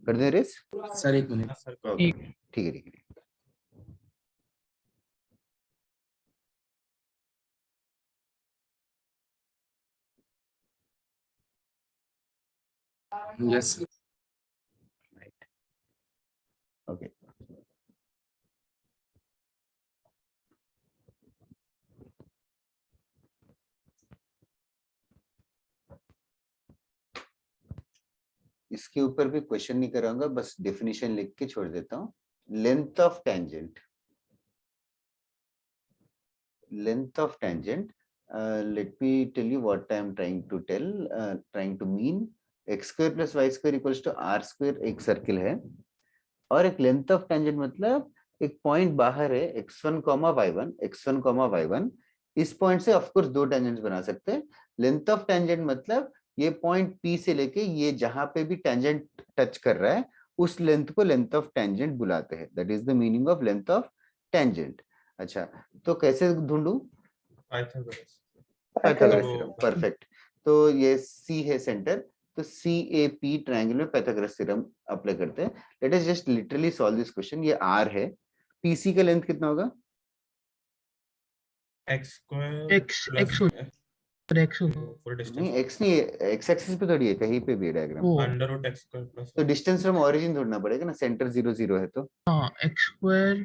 कर दें रेस. सर एक मिनट हाँ सर Okay. ठीक है ठीक है. Yes Right. Okay. इसके ऊपर भी क्वेश्चन नहीं कराऊंगा, बस डेफिनेशन लिख के छोड़ देता हूँ. Length of tangent. Length of tangent. Let me tell you what I am trying to tell. Trying to mean x square plus y square equals to r square एक सर्किल है, और एक लेंथ ऑफ टेंजेंट मतलब एक point बाहर है x1, y1, x1, y1. इस point से ऑफ कोर्स दो टेंजेंट्स बना सकते हैं. लेंथ ऑफ टेंजेंट मतलब ये पॉइंट P से लेके ये जहां पे भी टेंजेंट टच कर रहा है उस लेंथ को लेंथ ऑफ टेंजेंट बुलाते हैं. That is the meaning of length of tangent. अच्छा, तो कैसे ढूंढूं? पाइथागोरस. पाइथागोरस वो थ्योरम. परफेक्ट. तो ये C है सेंटर, तो CAP ट्रायंगल में पाइथागोरस थ्योरम अप्लाई करते हैं. Let us just literally solve this question. ये R है, PC का लेंथ कितना होगा? x स्क्वायर x x और x फुल डिस्टेंस नहीं x नहीं, x एक्सिस पे थोड़ी है, कहीं पे भी है diagram. O under root x square plus तो डिस्टेंस फ्रॉम ओरिजिन ढूंढना पड़ेगा ना. सेंटर 0 0 है तो हाँ x square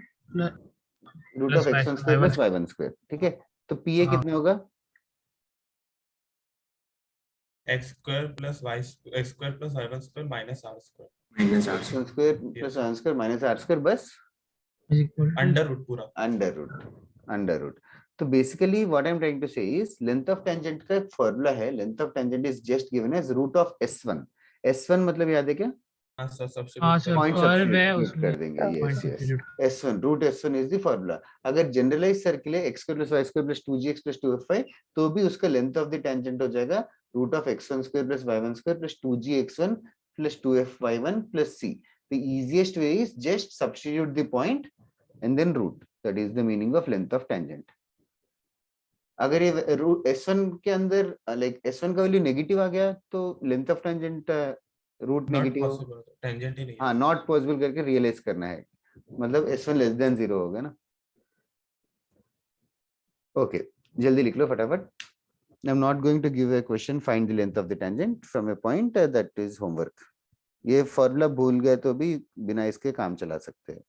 root of x1 square plus y1 square. ठीक है, तो PA हाँ. कितना होगा? x square plus y x square plus y1 square minus r square x1 square plus y1 square minus r square, बस is equal to under root पूरा. Under root. तो basically what I am trying to say is length of tangent का एक formula है. Length of tangent is just given as root of S1. S1 मतलब याद है क्या? हाँ सर हाँ सब्स्टिट्यूट सर, पॉइंट और वह सब्स्टिट्यूट उसमें कर देंगे. point yes yes. substitute. S1 root S1 is the formula. अगर जनरलाइज सर्किल है x square plus y square plus 2gx plus 2fy, तो भी उसका लेंथ ऑफ द टेंजेंट हो जाएगा root of x1 square plus y1 square plus 2gx1 plus 2fy1 plus c. The easiest way is just substitute the point and then root. That is the meaning of length of tangent. अगर ये root S1 के अंदर like S1 का value negative आ गया तो length of tangent root not negative. Possible, tangent ही नहीं है. हाँ, नॉट पॉसिबल करके रियलाइज करना है, मतलब S1 लेस देन 0 होगा ना. ओके, जल्दी लिख लो फटाफट. I am not going to give a question find the length of the tangent from a point. That is homework. ये फॉर्मूला भूल गए तो भी बिना इसके काम चला सकते हैं.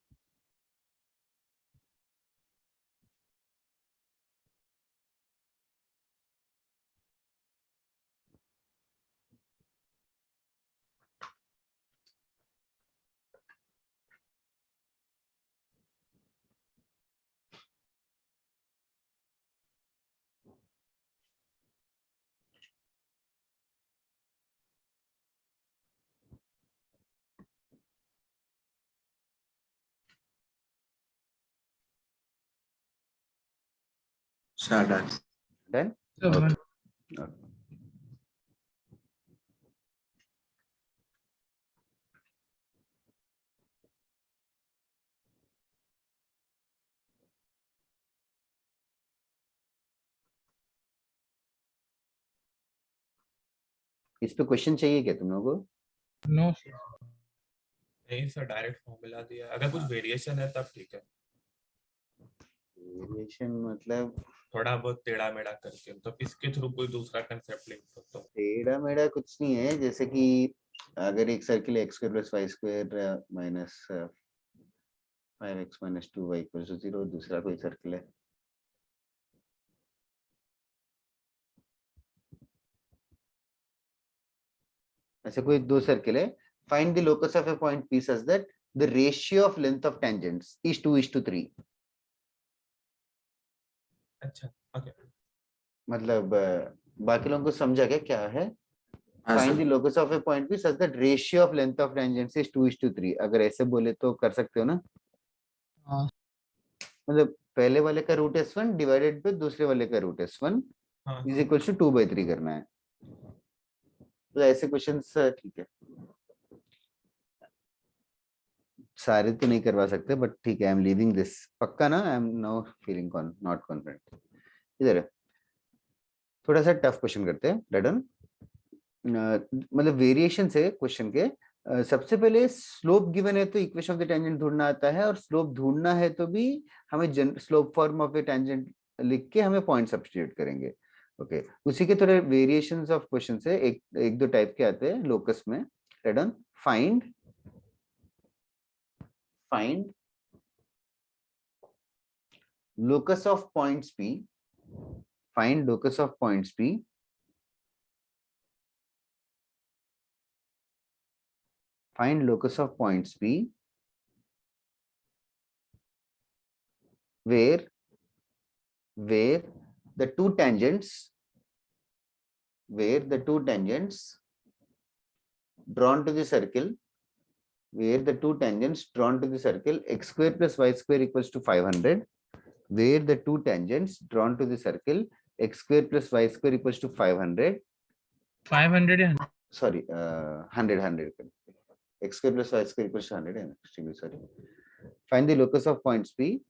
शाबाश डन. So, okay. इस पे क्वेश्चन चाहिए क्या तुम लोगों को? no नहीं सर डायरेक्ट फॉर्मूला दिया. अगर कुछ वेरिएशन है तब ठीक है, वेरिएशन मतलब थोड़ा बहुत टेढ़ा मेढ़ा करके, तो इसके थ्रू कोई दूसरा कंसेप्ट लिख सकता हूँ. टेढ़ा मेढ़ा कुछ नहीं है. जैसे कि अगर एक सर्किल है x square plus y square minus 5x minus 2y equals to 0, दूसरा कोई सर्किल है. ऐसे कोई दो सर्किल है. Find the locus of a point P such that the ratio of length of tangents is 2:3. अच्छा ओके. मतलब बाकी लोगों को समझा क्या है? हाँ find the sir. Locus of a point भी such that ratio of length of tangents is 2:3। अगर ऐसे बोले तो कर सकते हो ना? हाँ मतलब पहले वाले का रूट S1 डिवाइडेड बाय दूसरे वाले का रूट S1 हाँ इज इक्वल टू 2/3 करना है। तो ऐसे क्वेश्चंस ठीक है, सारे तो नहीं करवा सकते बट ठीक है, आई एम लीविंग दिस। पक्का ना? I am now feeling not confident. इधर है, थोड़ा सा टफ क्वेश्चन करते हैं, डन। मतलब वेरिएशन है क्वेश्चन के। सबसे पहले स्लोप गिवन है तो इक्वेशन ऑफ द टेंजेंट ढूंढना आता है, और स्लोप ढूंढना है तो भी हमें slope form of A tangent लिख के हमें पॉइंट सब्स्टिट्यूट करेंगे। ओके, उसी के थोड़े वेरिएशंस ऑफ क्वेश्चन है, एक दो टाइप के आते हैं लोकस में। Done. Find find locus of points P. Find locus of points P find locus of points P where the two tangents drawn to the circle x square plus y square equals to 500, where the two tangents drawn to the circle x square plus y square equals to 500, 500 या 100? sorry 100 x square plus y square equals to 100, I'm extremely sorry. Find the locus of points P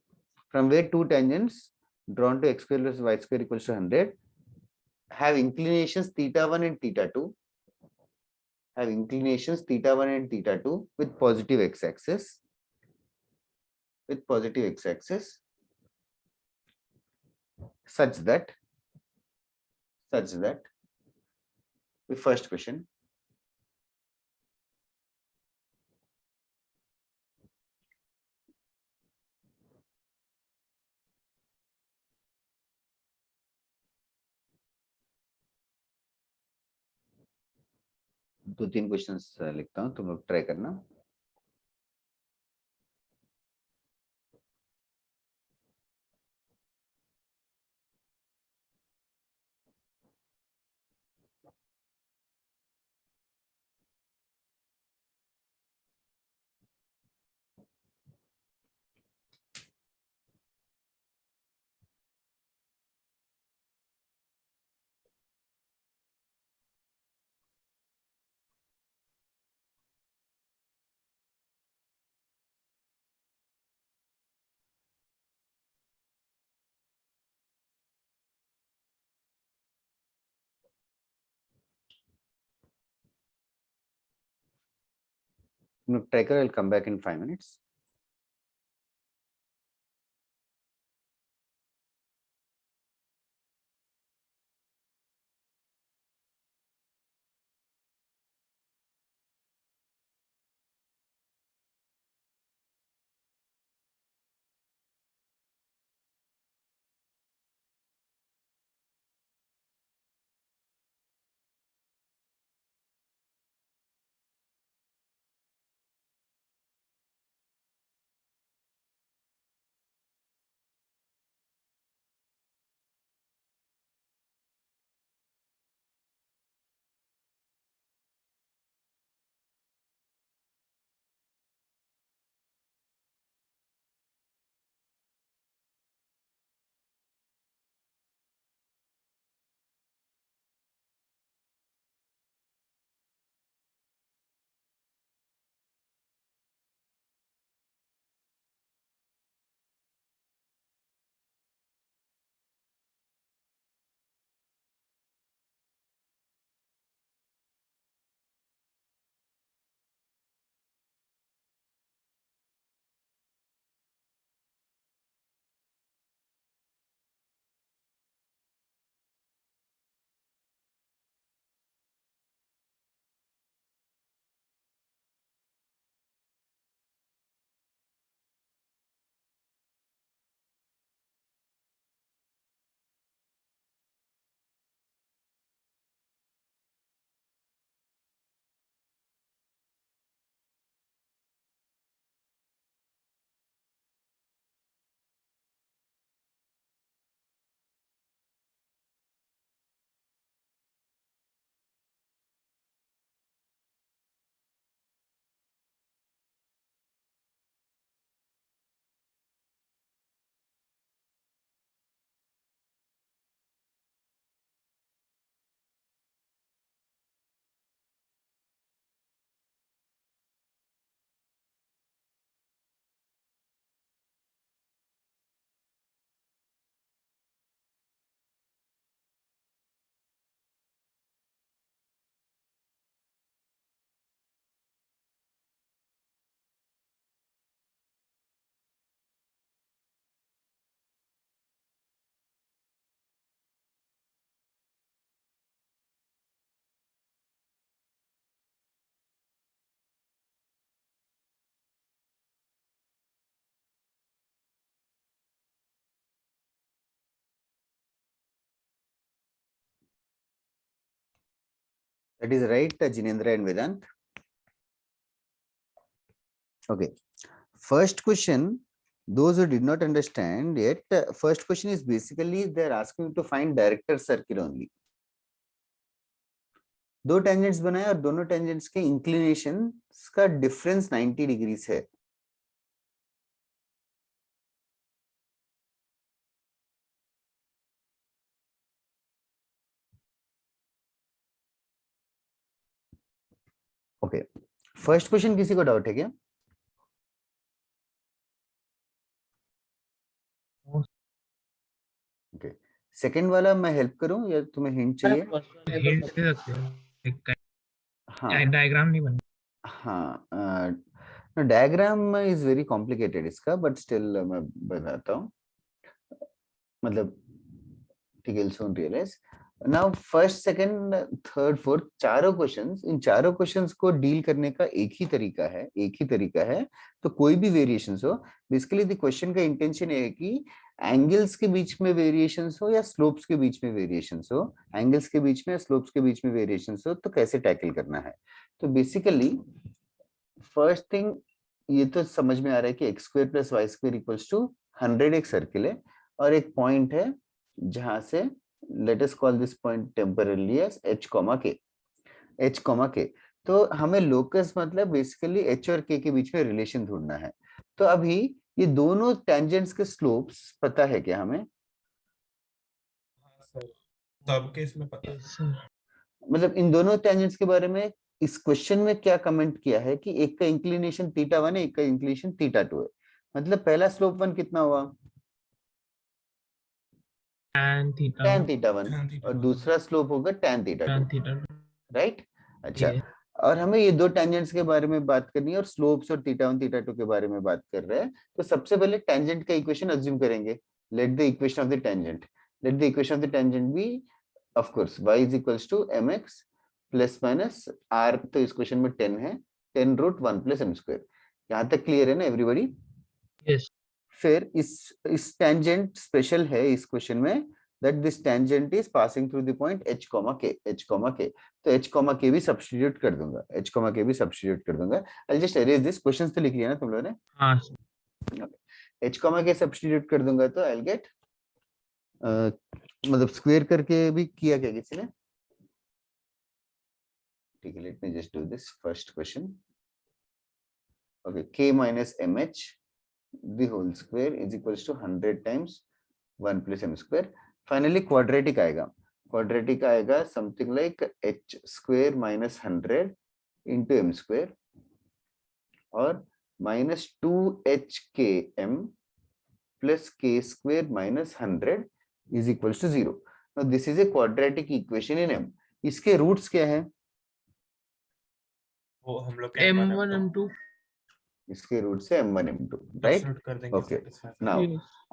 from where two tangents drawn to x square plus y square equals to 100 have inclinations theta1 and theta2 with positive x-axis such that the first question, दो तीन questions लिखता हूं, तुम लोग try करना। तुम लोग try करो, I will come back in 5 minutes। That is right, Jinendra and Vedant. Okay. First question, those who did not understand yet, first question is basically they're asking you to find director circle only. दो tangents बनाए और दोनों tangents के inclination का difference 90 degrees है. Okay, first question किसी को doubt है क्या? ओके, सेकंड वाला मैं हेल्प करूं या तुम्हें हिंट चाहिए? हिंट दे सकते हो, हाँ, डायग्राम नहीं बना. हाँ, डायग्राम इज वेरी कॉम्प्लिकेटेड इसका, बट स्टिल मैं बताता हूँ. मतलब ठीक है, soon realize. Now first, second, third, fourth, चारों क्वेश्चंस, इन चारों क्वेश्चंस को डील करने का एक ही तरीका है. तो कोई भी वेरिएशंस हो, बेसिकली द क्वेश्चन का इंटेंशन ये है कि एंगल्स के बीच में वेरिएशंस हो या स्लोप्स के बीच में वेरिएशंस हो, एंगल्स के बीच में या स्लोप्स के बीच में वेरिएशंस हो, तो कैसे टैकल करना है. तो बेसिकली फर्स्ट थिंग ये तो समझ में आ रहा है कि x square plus Y square equals to 100 एक सर्किल है और एक पॉइंट है जहां से let us call this point temporarily as h, k. तो हमें लोकस मतलब बेसिकली h और k के बीच में रिलेशन ढूंढना है. तो अभी ये दोनों टेंजेंट्स के स्लोप्स पता है क्या हमें? सर सब केस में पता है. मतलब इन दोनों टेंजेंट्स के बारे में इस क्वेश्चन में क्या कमेंट किया है कि एक का इंक्लिनेशन θ1 है, एक का इंक्लिनेशन θ2 है. मतलब पहला स्लोप 1 कितना हुआ? tan tan θ1 और दूसरा स्लोप होगा tan θ2, राइट? अच्छा, और हमें ये दो टेंजेंट्स के बारे में बात करनी है और स्लोप्स और θ1 θ2 के बारे में बात कर रहे हैं. तो सबसे पहले टेंजेंट का इक्वेशन अज्यूम करेंगे. Let the equation of the tangent be of course y is equals to mx plus minus r. तो इस क्वेश्चन में 10 है, 10 रूट 1 प्लस m स्क्वायर. यहाँ तक क्लियर है ना एवरीबॉडी? Yes. फिर इस टेंजेंट स्पेशल है इस क्वेश्चन में that this tangent is passing through the point h, k. तो h, k भी सब्स्टिट्यूट कर दूंगा, I'll just erase this. Questions तो लिख लिया ना तुम लोगों ने? हाँ. h, k सब्स्टिट्यूट कर दूंगा तो I'll get मतलब स्क्वायर करके भी किया क्या किसी ने? ठीक है, let me just do this first question. Okay, k minus mh the whole square is equals to 100 times 1 plus m square. Finally quadratic आएगा something like h square minus 100 into m square और minus 2hkm plus k square minus 100 is equals to 0. Now this is a quadratic equation in m. इसके roots क्या है? वो हम लोग m1 m2. इसके root से m1 m2, राइट? कर देंगे. ओके, नाउ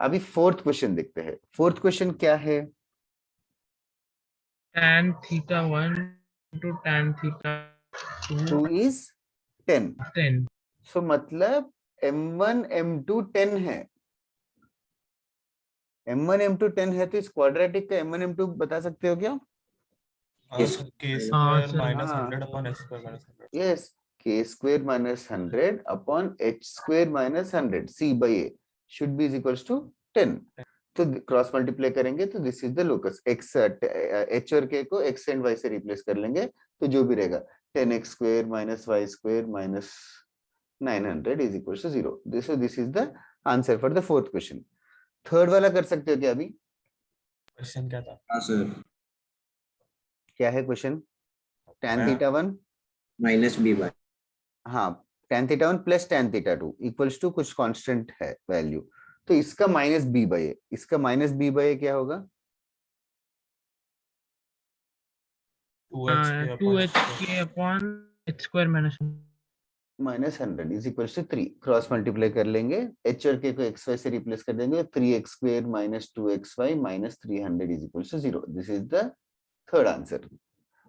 अभी फोर्थ क्वेश्चन देखते हैं. फोर्थ क्वेश्चन क्या है? tan θ1 into tan θ2 is 10. 10. सो मतलब m1 m2 10 है. m1 m2 10 है, तो इस क्वाड्रेटिक का m1 m2 बता सकते हो क्या? k square minus 100 upon h square minus 100. Yes, k square minus 100 upon h square minus 100 c by a should be is equals to 10. तो क्रॉस मल्टीप्लाई करेंगे तो this is the locus. x h और k को x and y से replace कर लेंगे तो जो भी रहेगा 10x square minus y square minus 900 is equals to 0. This is the answer for the fourth question. Third वाला कर सकते हो क्या अभी? क्वेश्चन क्या था? हाँ सर, क्या है question? tan θ1 minus b by, हाँ, tan θ1 plus tan θ2 equals to कुछ कांस्टेंट है वैल्यू. तो इसका माइनस b बाय a, इसका माइनस b बाय a क्या होगा? 2hk upon h square minus minus 100 is equals to 3. Cross multiply कर लेंगे, h और k को xy से रिप्लेस कर देंगे, 3x square minus 2xy minus 300 is equals to 0. This is the third answer.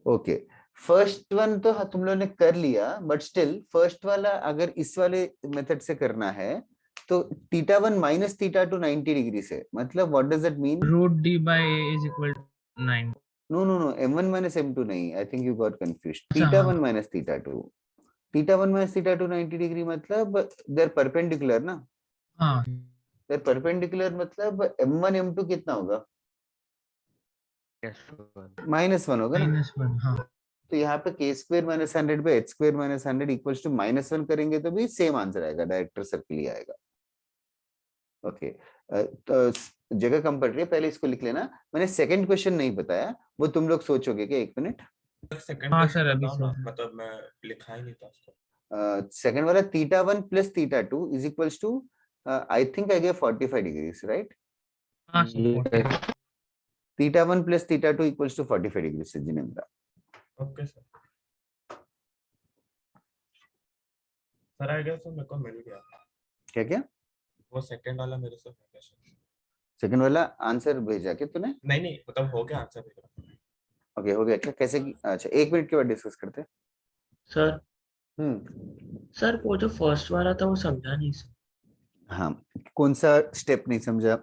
Okay, first one तो तुम लोगों ने कर लिया, बट स्टिल फर्स्ट वाला अगर इस वाले मेथड से करना है तो θ1 माइनस θ2 90 डिग्री से, मतलब what does that mean? root d by a is equal to 9. no, m1 minus m2 नहीं, I think you got confused. अच्छा, Theta हाँ। 1 minus theta 2. Theta 1 minus theta 2 90 degree मतलब they're perpendicular ना, हाँ they're perpendicular मतलब m1 m2 कितना होगा, -1 होगा ना. -1, हाँ तो यहाँ पे k स्क्वायर माइनस 100 पे h square minus 100 equals to -1 करेंगे तो भी सेम आंसर आएगा, डायरेक्टर सर्किल ही आएगा. ओके, तो जगह कम पड़ रही है, पहले इसको लिख लेना. मैंने सेकंड क्वेश्चन नहीं बताया, वो तुम लोग सोचोगे कि 1 मिनट. सेकंड हाँ क्वेश्चन सर, अभी बताओ ना, सर। मतलब मैं लिखा ही नहीं था उसको. सेकंड वाला theta 1 plus theta 2 is equals to, I think I gave 45 degrees, right? हाँ sir, theta 1 plus theta 2 equals to 45 degrees से जिनेंद्र. Okay sir. Sir I guess मेरे को मिल गया. क्या क्या? वो सेकंड वाला मेरे से हो गया सर. सेकंड वाला आंसर भेजा क्या तूने? नहीं मतलब हो गया आंसर मेरा. ओके, हो गया क्या? कैसे अच्छा 1 मिनट के बाद डिस्कस करते हैं. सर हम्म, सर वो जो फर्स्ट वाला था वो समझा नहीं सर. हाँ, कौन सा स्टेप नहीं समझा,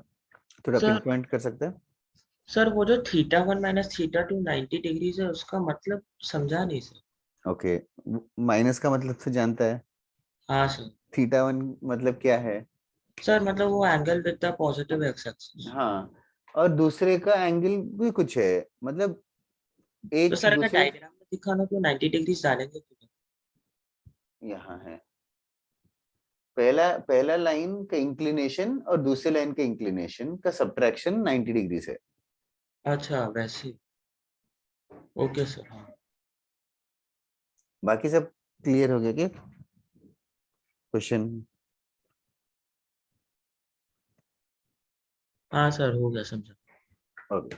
थोड़ा सर पिन पॉइंट कर सकते हैं? सर वो जो θ1 माइनस θ2 90 डिग्रीज है उसका मतलब समझा नहीं सर. ओके, माइनस का मतलब तो जानता है, हाँ सर. थीटा 1 मतलब क्या है? सर मतलब वो angle with the positive x axis. हाँ, और दूसरे का एंगल भी कुछ है, मतलब तो एक सर अगर दूसरे, डायग्राम में दिखाना तो 90 डिग्रीज डालेंगे क्यों? यहाँ है पहला लाइन का इंक्लिनेशन और दूसरे लाइन का इंक्लिनेशन का सब्ट्रैक्शन 90 डिग्री से. अच्छा वैसे. Okay sir. हाँ बाकी सब क्लियर हो गया क्या क्वेश्चन? हाँ सर हो गया समझा. ओके,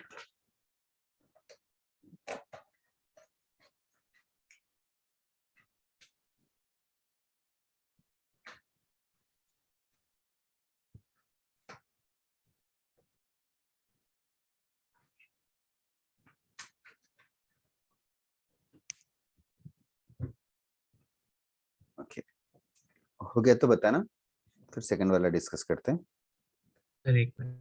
ओके, हो गया तो बताना, फिर सेकंड वाला डिस्कस करते हैं. Sir 1 minute.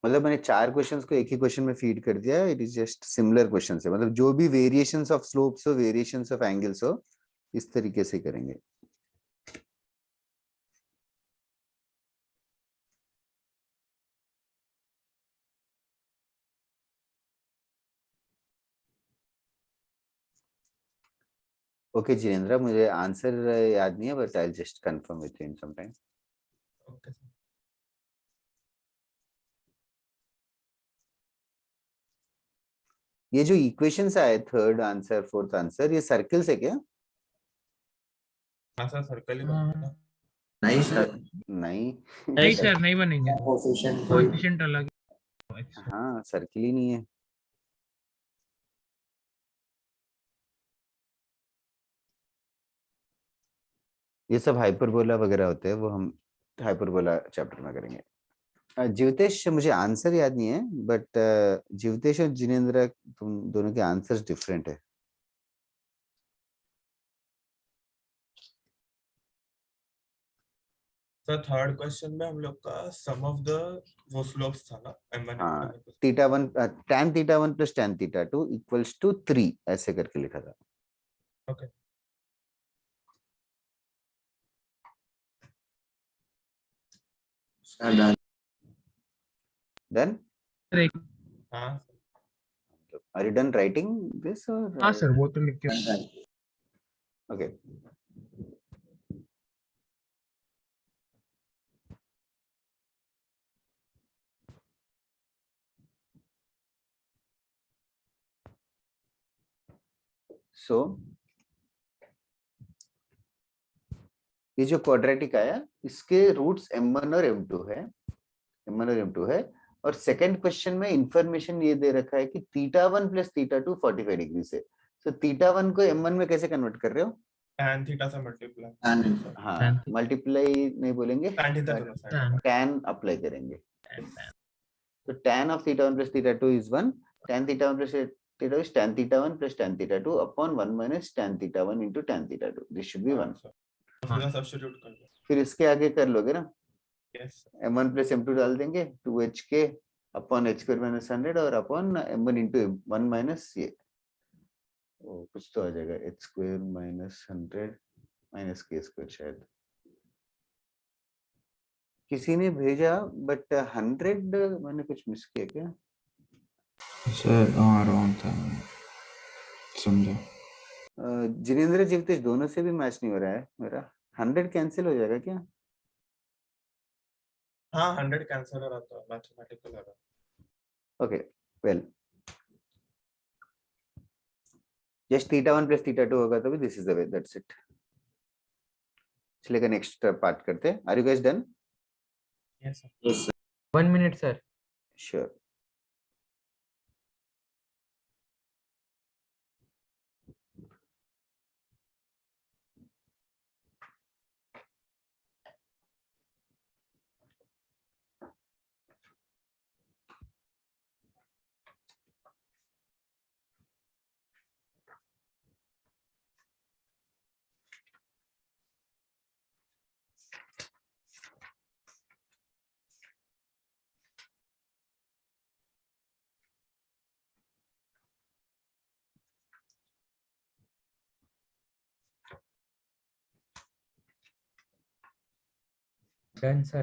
मतलब मैंने 4 क्वेश्चंस को एक ही क्वेश्चन में फीड कर दिया. It is just similar questions है, मतलब जो भी वेरिएशंस ऑफ स्लोप्स हो, वेरिएशंस ऑफ एंगल्स हो, इस तरीके से करेंगे. ओके जिनेंद्र, मुझे आंसर याद नहीं है, but I just confirm with you in some time. Okay sir. ये जो इक्वेशंस आए, थर्ड आंसर फोर्थ आंसर, ये सर्कल्स है क्या? हाँ सर सर्कल ही हाँ। बनता है. नहीं सर, नहीं. नहीं सर, नहीं बनेंगे, कोफिशिएंट कोएफिशिएंट अलग है। हाँ, सर्किल ही नहीं है. ये सब हाइपरबोला वगैरह होते हैं, वो हम हाइपरबोला चैप्टर में करेंगे. जीवतेश, मुझे आंसर याद नहीं है, बट जीवतेश और जिनेंद्र, तुम दोनों के आंसर्स डिफरेंट है. सर थर्ड क्वेश्चन में हम लोग का सम ऑफ द वो स्लोप्स था ना m1 हाँ, m2. Theta 1 tan theta 1 plus tan theta 2 equals to 3 ऐसे करके लिखा था. ओके. Sir done. हाँ are you done writing this और? हाँ सर, वो तो लिख के ओके, सो ये जो क्वाड्रेटिक आया, इसके रूट्स m1 और m2 है, m1 और m2 है. और सेकंड क्वेश्चन में इंफॉर्मेशन ये दे रखा है कि थीटा 1 प्लस थीटा 2 45 डिग्री से. तो थीटा 1 को m1 में कैसे कन्वर्ट कर रहे हो? tan थीटा से मल्टीप्लाई. हाँ, tan मल्टीप्लाई नहीं बोलेंगे, tan थीटा दोनों साइड. tan अप्लाई करेंगे. तो tan of theta 1 plus theta 2 is 1. Tan theta 1 plus theta 2 is tan theta 1 plus tan theta 2 upon 1 minus tan theta 1 into tan theta 2. This should be 1. उसका substitute कर दो. फिर इसके आगे कर लोगे ना, यस. m1 plus m2 डाल देंगे 2hk upon h square minus 100 और अपॉन m1 इंटू 1 माइनस ये कुछ तो आ जाएगा h square minus 100 minus k square शायद किसी ने भेजा बट 100 मैंने कुछ मिस किया क्या? सर हाँ रॉन्ग था समझा। जिनेंद्र जीवतेश दोनों से भी मैच नहीं हो रहा है मेरा 100 कैंसिल हो जाएगा क्या? हाँ 100 कैंसिल हो रहा था mathematical error. Okay well just θ1 plus θ2 होगा तो भी this is the way that's it. चलेगा नेक्स्ट पार्ट करते हैं। Are you guys done? Yes sir. Yes, sir. 1 minute, sir. Sure. Done, sir.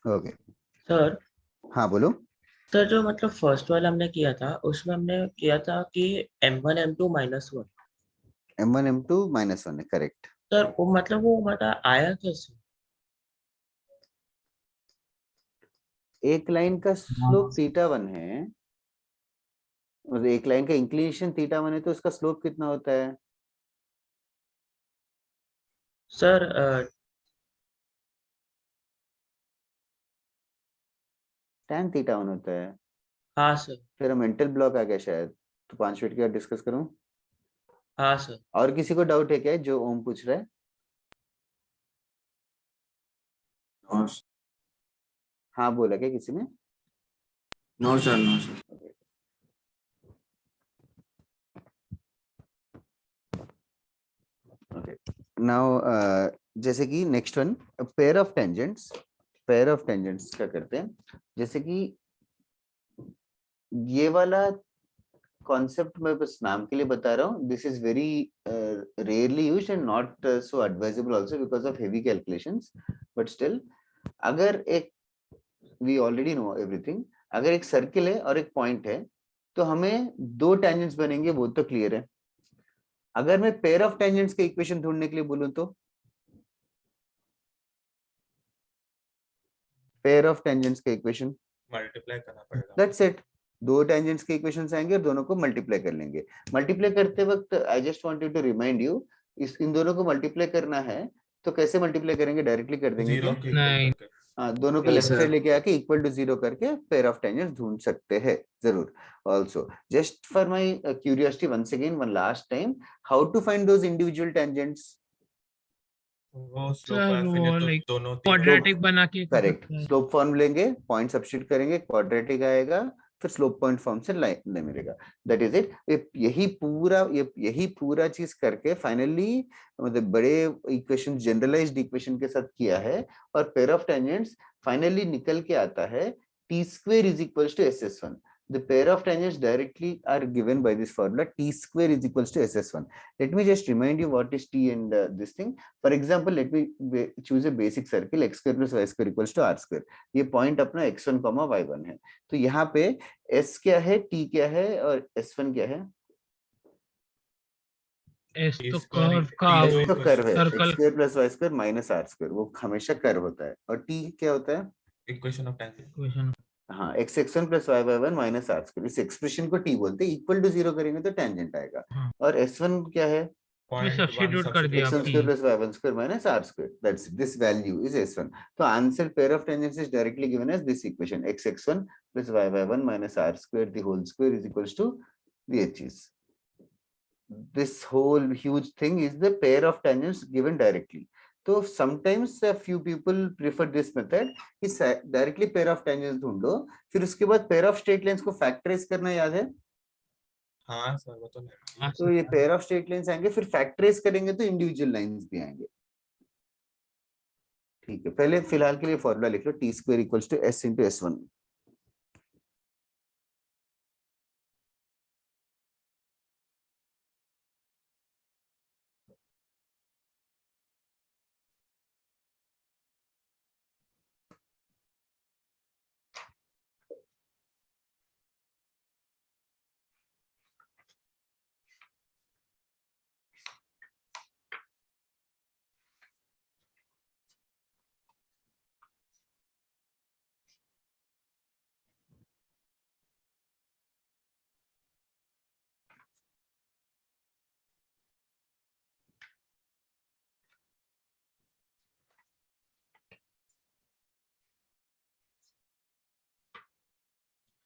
Okay sir हाँ बोलो। सर जो मतलब फर्स्ट वाला हमने किया था उसमें हमने किया था कि m1 m2 -1 m1 m2 -1 है करेक्ट। सर वो मतलब आया कैसे? एक लाइन का स्लोप θ1 है और एक लाइन का इंक्लिनेशन θ1 है तो उसका स्लोप कितना होता है? सर tan θ1 होता है। हाँ सर। फिर मेंटल ब्लॉक आ गया शायद तो 5 मिनट के बाद डिस्कस करूं। हाँ सर। और किसी को डाउट है क्या जो ओम पूछ रहा है? No, हाँ बोला क्या किसी ने? no, sir. No, sir. Okay now जैसे कि next one pair of tangents का करते हैं। जैसे कि ये वाला कॉन्सेप्ट मैं बस नाम के लिए बता रहा हूँ। This is very rarely used and not so advisable also because of heavy calculations but still अगर एक वी ऑलरेडी नो एवरीथिंग अगर एक सर्किल है और एक पॉइंट है तो हमें दो टेंजेंट्स बनेंगे वो तो क्लियर है। अगर मैं पेयर ऑफ टेंजेंट्स के इक्वेशन ढूंढने के लिए बोलूं तो पेयर ऑफ टेंजेंट्स के इक्वेशन मल्टीप्लाई करना पड़ेगा। That's it. दो टेंजेंट्स के इक्वेशंस आएंगे और दोनों को मल्टीप्लाई कर लेंगे। मल्टीप्लाई करते वक्त I just wanted to remind you इन दोनों को मल्टीप्लाई करना है तो कैसे मल्टीप्लाई करेंगे? डायरेक्टली कर देंगे जीरो क्या? के इक्वल नहीं। करके। हाँ दोनों को Yes, लेफ्ट sir. साइड लेके आके इक्वल टू 0 करके पेयर ऑफ टेंजेंट्स ढूंढ सकते हैं जरूर। Also just for my curiosity once again one last time how to find those individual tangents? वो स्लोप सर और वो फिर तो लाइक दोनों तीनों क्वाड्रेटिक बना के कर करेक्ट सकते हैं। स्लोप फॉर्म लेंगे पॉइंट सब्स्टिट्यूट करेंगे क्वाड्रेटिक आएगा फिर स्लोप पॉइंट फॉर्म से लाइन मिलेगा। That is it. यही पूरा चीज करके फाइनली मतलब बड़े इक्वेशन जनरलाइज्ड इक्वेशन के साथ किया है और पेयर ऑफ टेंजेंट्स फाइनली निकल के आता है t square is equals to ss1. The pair of tangents directly are given by this formula t square is equals to ss1. Let me just remind you what is t and this thing. For example, let me choose a basic circle x square plus y square equals to r square. ये point अपना x1, y1 है तो यहाँ पे s क्या है t क्या है और s1 क्या है? एस T तो square कर्व T का square वो तो कर्व है circle x square plus y square minus r square वो हमेशा कर्व होता है और t क्या होता है? Equation of tangent. इक्वेशन। हाँ x x1 plus y y1 minus r square इस एक्सप्रेशन को t बोलते हैं। इक्वल टू 0 करेंगे तो टेंजेंट आएगा हाँ और s1 क्या है? इसमें पॉइंट वन सब्स्टिट्यूट कर दिया x1 p। square plus y1 square minus r square. That's it. This value is s1. So answer pair of tangents is directly given as this equation x x1 plus y y1 minus r square the whole square is equals to the h's. This whole huge thing is the pair of tangents given directly. So sometimes a few people prefer this method कि directly pair of tangents ढूंढ लो फिर उसके बाद pair of straight lines को factorize करना याद है? हाँ सर वो तो नहीं। हाँ तो ये sir. Pair of straight lines आएंगे फिर फैक्टराइज करेंगे तो इंडिविजुअल लाइंस भी आएंगे। ठीक है पहले फिलहाल के लिए फॉर्मूला लिख लो t square equals to s into s1।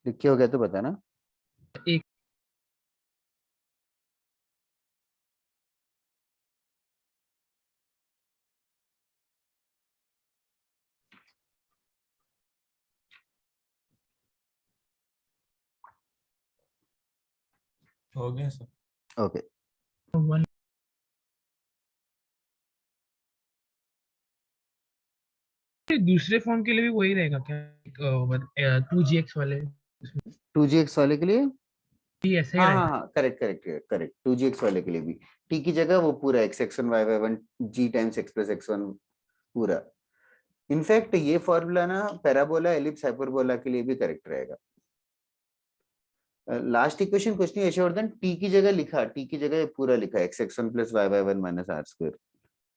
लिख के हो गया तो बताना। एक हो गया सर। ओके वन दूसरे फॉर्म के लिए भी वही रहेगा क्या? 2gx वाले 2gx वाले के लिए भी ऐसा ही हाँ रहेगा? हाँ हाँ करेक्ट करेक्ट करेक्ट 2gx वाले के लिए भी t की जगह वो पूरा x1 y1 g times x plus x1 पूरा। इनफैक्ट ये फॉर्मूला ना पैराबोला एलिप्स हाइपरबोला के लिए भी करेक्ट रहेगा। लास्ट इक्वेशन कुछ नहीं यशवर्धन, t की जगह लिखा, t की जगह ये पूरा लिखा x1 plus y1 minus r square,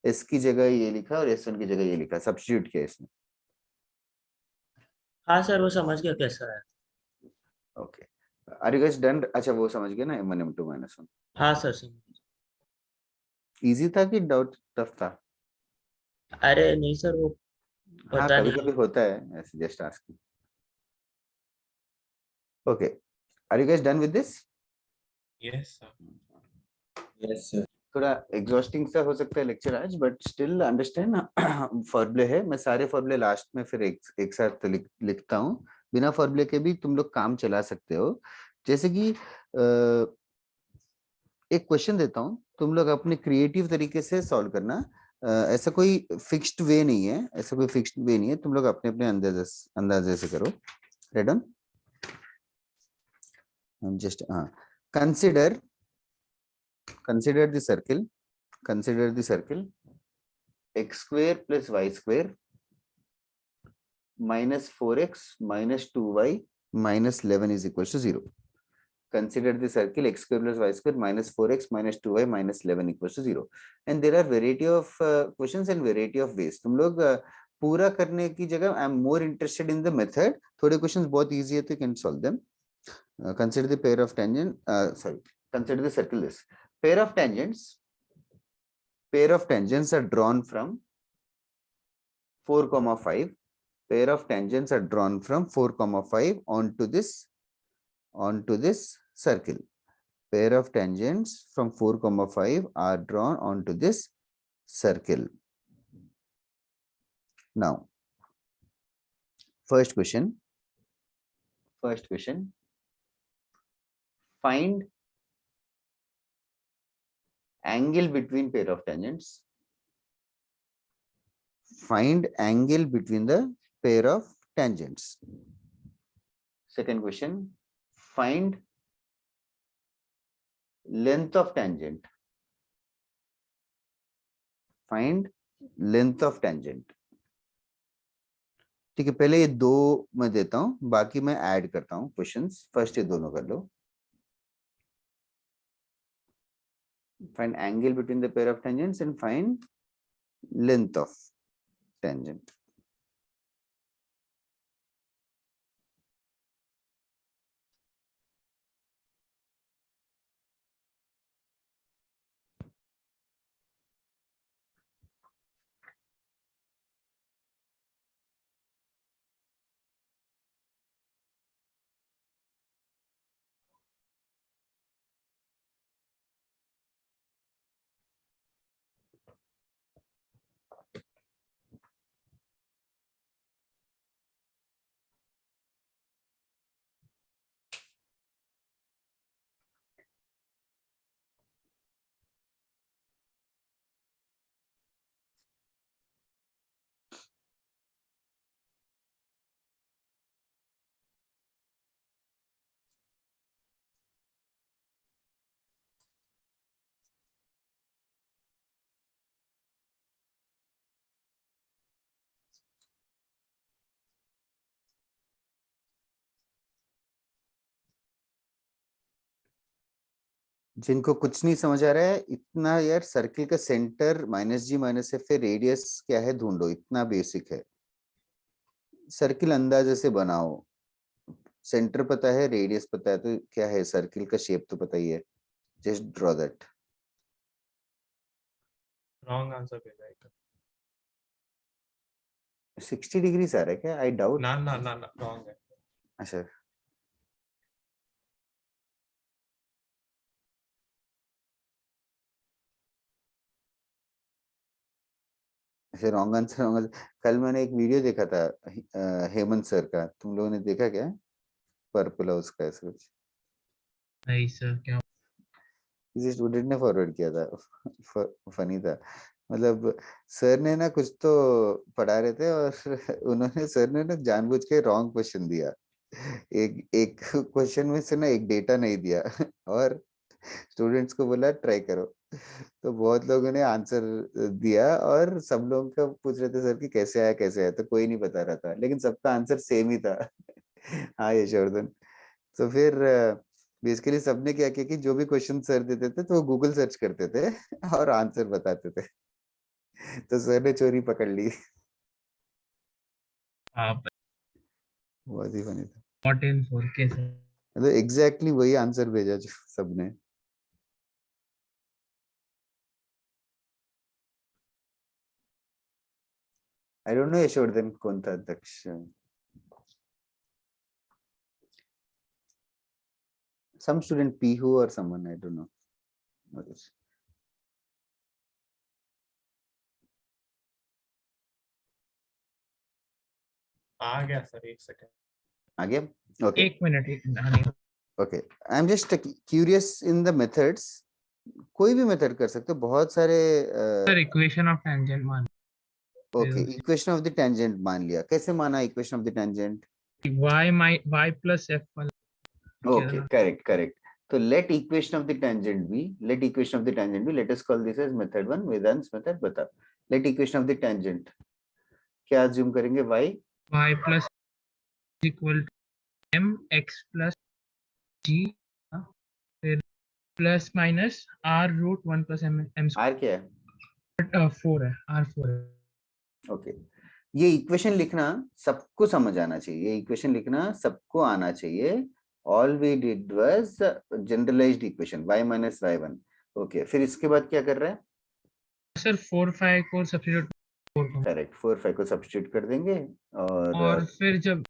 s की जगह ये लिखा और s1 की जगह ये लिखा, सब्स्टिट्यूट किया इसमें। हाँ सर, वो समझ गया कैसा है। Okay are you guys done? अच्छा वो समझ गए ना m1 m2 माइनस 1। हाँ सर समझ। इजी था कि डाउट टफ था? अरे नहीं सर, वो हाँ पता कभी नहीं। कभी होता है ऐसे, just asking. Okay are you guys done with this? Yes sir. Yes, sir. थोड़ा एग्जॉस्टिंग सा हो सकता है लेक्चर आज, बट स्टिल अंडरस्टैंड फॉर्मूले है। मैं सारे फॉर्मूले लास्ट में फिर एक साथ लिखता हूँ। बिना फॉर्मूले के भी तुम लोग काम चला सकते हो। जैसे कि एक क्वेश्चन देता हूँ, तुम लोग अपने क्रिएटिव तरीके से सॉल्व करना। ऐसा कोई फिक्स्ड वे नहीं है, ऐसा कोई फिक्स्ड वे नहीं है, तुम लोग अपने अपने अंदाजे से करो। रेडन just consider the circle x square plus y square minus 4x minus 2y minus 11 is equals to 0. Consider the circle x square plus y square minus 4x minus 2y minus 11 equals to 0. And there are variety of questions and variety of ways. तुम लोग पूरा करने की जगह I am more interested in the method. थोड़े questions बहुत easy है तो you can solve them. Consider the pair of tangent consider the circle this pair of tangents are drawn from 4,5. Pair of tangents are drawn from 4,5 onto this circle. Pair of tangents from 4,5 are drawn onto this circle. Now, first question. Find angle between pair of tangents. Find angle between the pair of tangents. Second question, find length of tangent. Find length of tangent. ठीक है, पहले ये दो मैं देता हूं, बाकी मैं ऐड करता हूं क्वेश्चंस। फर्स्ट ये दोनों कर लो। Find angle between the pair of tangents and find length of tangent. जिनको कुछ नहीं समझ आ रहा है इतना यार, सर्किल का सेंटर -g-f है, रेडियस क्या है ढूंढो, इतना बेसिक है। सर्किल अंदाजे से बनाओ, सेंटर पता है, रेडियस पता है, तो क्या है, सर्किल का शेप तो पता ही है, just draw that. Wrong answer पे जाएगा। 60 डिग्री आ रहा है क्या? I doubt. ना ना ना ना रॉन्ग है। अच्छा ऐसे रॉन्ग आंसर। कल मैंने एक वीडियो देखा था हेमंत सर का, तुम लोगों ने देखा क्या? पर्पल हाउस का ऐसा कुछ नहीं सर, क्या? किसी स्टूडेंट ने फॉरवर्ड किया था। फनी था। मतलब सर ने ना कुछ तो पढ़ा रहे थे और उन्होंने सर ने ना जानबूझ के रॉन्ग क्वेश्चन दिया। एक एक क्वेश्चन में से ना एक डेटा नहीं दिया और स्टूडेंट्स को बोला ट्राई करो। तो बहुत लोगों ने आंसर दिया और सब लोगों का पूछ रहे थे सर कि कैसे आया कैसे आया, तो कोई नहीं बता रहा था, लेकिन सबका आंसर सेम ही था। हाँ यशवर्धन। तो फिर बेसिकली सबने क्या किया कि जो भी क्वेश्चन सर देते थे तो वो गूगल सर्च करते थे और आंसर बताते थे। तो सर ने चोरी पकड़ ली। आप बहुत ही फनी था। Not in 4K sir. मतलब एग्जैक्टली वही आंसर भेजा जो सबने। आई डोंट नो यशवर्धन कौन था अध्यक्ष। some student Pihu or someone, I don't know. What is- आ गया सर, एक सेकंड। आ गया? Okay. एक मिनट हाँ, नहीं। Okay. I'm just curious in the methods. कोई भी मेथड कर सकते हो, बहुत सारे सर इक्वेशन ऑफ टेंजेंट मान okay equation of the tangent मान लिया। कैसे माना equation of the tangent? y plus F Okay, correct, correct. So let equation of the tangent be, let us call this as method 1, Vedant's method बता। Let equation of the tangent क्या assume करेंगे? y plus equal to m x plus g फिर plus minus r root 1 plus m R क्या है? 4 है, r 4 है। Okay ये equation लिखना सबको समझ आना चाहिए, ये इक्वेशन लिखना सबको आना चाहिए। All we did was generalized equation y minus y1। Okay फिर इसके बाद क्या कर रहा है? सर 4 5 को सब्स्टिट्यूट करेक्ट 4 5 को सब्स्टिट्यूट कर देंगे और फिर जब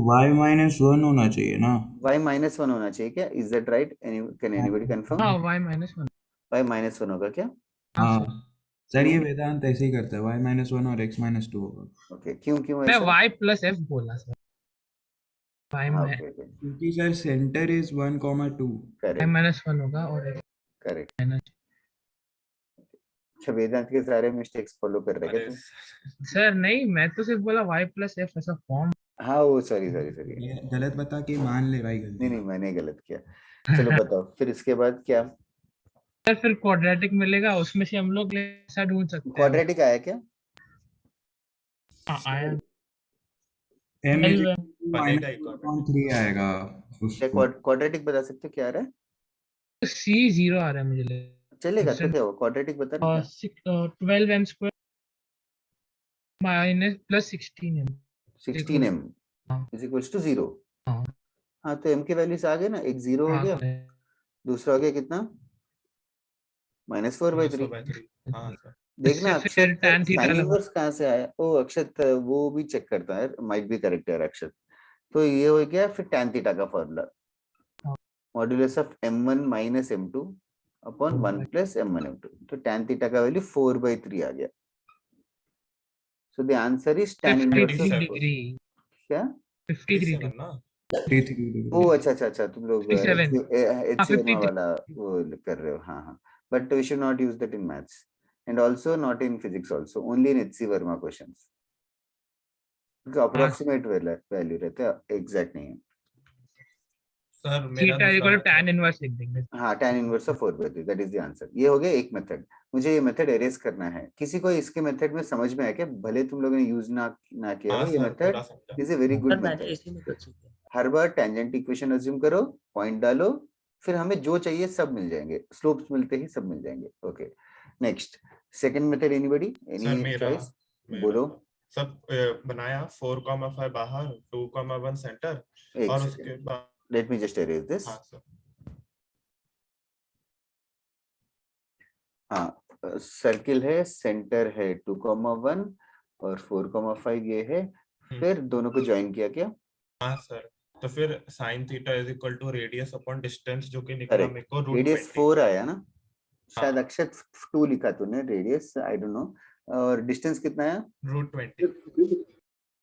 y माइनस 1 होना चाहिए ना? y माइनस 1 होना चाहिए क्या? Is that right? Can anybody confirm? हाँ y माइनस 1 y माइनस 1 होगा क्या? हाँ हाँ सर, ये क्यों? वेदांत ऐसे ही करता है, y माइनस 1 और x माइनस 2 होगा। ओके क्यों मैं ऐसा? y प्लस f बोला सर। y में ओके ओके क्योंकि sir centre is 1, 2। y correct minus 1 होगा और x करेक्ट। माइनस। अच्छा वेदांत के सारे मिस्टेक्स फॉलो कर रहे हैं क्या अरे तुम? सर नहीं, मैं तो सिर्फ बोला y प्लस f ऐसा फॉर्म। हाँ वो सॉरी ये गलत बता के मान ले भाई गलती। नहीं मैंने गलत किया। चलो बताओ फिर इसके बाद क्या? सर फिर क्वाड्रेटिक मिलेगा, उसमें से हम लोग ऐसा ढूंढ सकते हैं। क्वाड्रेटिक आया क्या? हाँ आया। m इज 12 बनेगा ही 1.3 आएगा उसको। क्वाड्रेटिक बता सकते हो क्या आ रहा है? c 0 आ रहा है मुझे लगता चलेगा तो है। क्या हो क्वाड्रेटिक बता ना क्या? 12m square minus plus 16m 16m हाँ। Is equals to 0। हाँ हाँ तो m के वैल्यूज आ गए ना, एक 0 हो हाँ गया, दूसरा हो गया कितना? -4/3। हाँ सर। देखना इससे फिर अक्षत tan थीटा साइन लगा। इनवर्स कहाँ से आया? ओ अक्षत वो भी चेक करता है, माइट बी करेक्ट है अक्षत। तो ये हो गया फिर tan थीटा का formula, modulus of m1 minus m2 upon 1 plus m1 m2। तो tan थीटा का वैल्यू 4/3 आ गया। So the answer is tan inverse of 57 degree क्या? 53 57 ना? 33 ओ अच्छा तुम लोग 57 हाँ HCM 53 वाला वो कर रहे हो। हाँ but we should not use that in maths and also not in physics also, only in HC Verma questions, क्योंकि अप्रोक्सीमेट वैल्यू रहते हैं, एग्जैक्ट नहीं है। सर मेरा थीटा दूसरा इक्वल method- tan इनवर्स लिख देंगे। हाँ tan inverse of 4/3 that is the answer. ये हो गया एक मेथड। मुझे ये मेथड एरेज करना है। किसी को इसके मेथड में समझ में आया क्या? भले तुम लोगों ने यूज ना किया हो, हाँ ये सर, मेथड पूरा समझा। Is a very sir good मैंने मेथड। इसी में कुछ सीखा। हर बार टेंजेंट इक्वेशन अज्यूम करो, पॉइंट डालो, फिर हमें जो चाहिए सब मिल जाएंगे, स्लोप्स मिलते ही सब मिल जाएंगे। Okay next second method, anybody sir any मेरा चॉइस? बोलो। सब बनाया 4,5 बाहर 2,1 सेंटर एक और सेकंड, उसके बाद let me just arrays this. हाँ सर हाँ सर्किल है, सेंटर है 2,1 और 4,5 ये है, फिर दोनों को ज्वाइन किया क्या? हाँ सर। तो फिर sin theta is equal to radius upon distance जो कि निकला करेक्ट, मेरे को रेडियस √20। 4 आया ना? शायद हाँ। अक्षत 2 लिखा तूने, रेडियस आई डोंट नो। और डिस्टेंस कितना है? √20।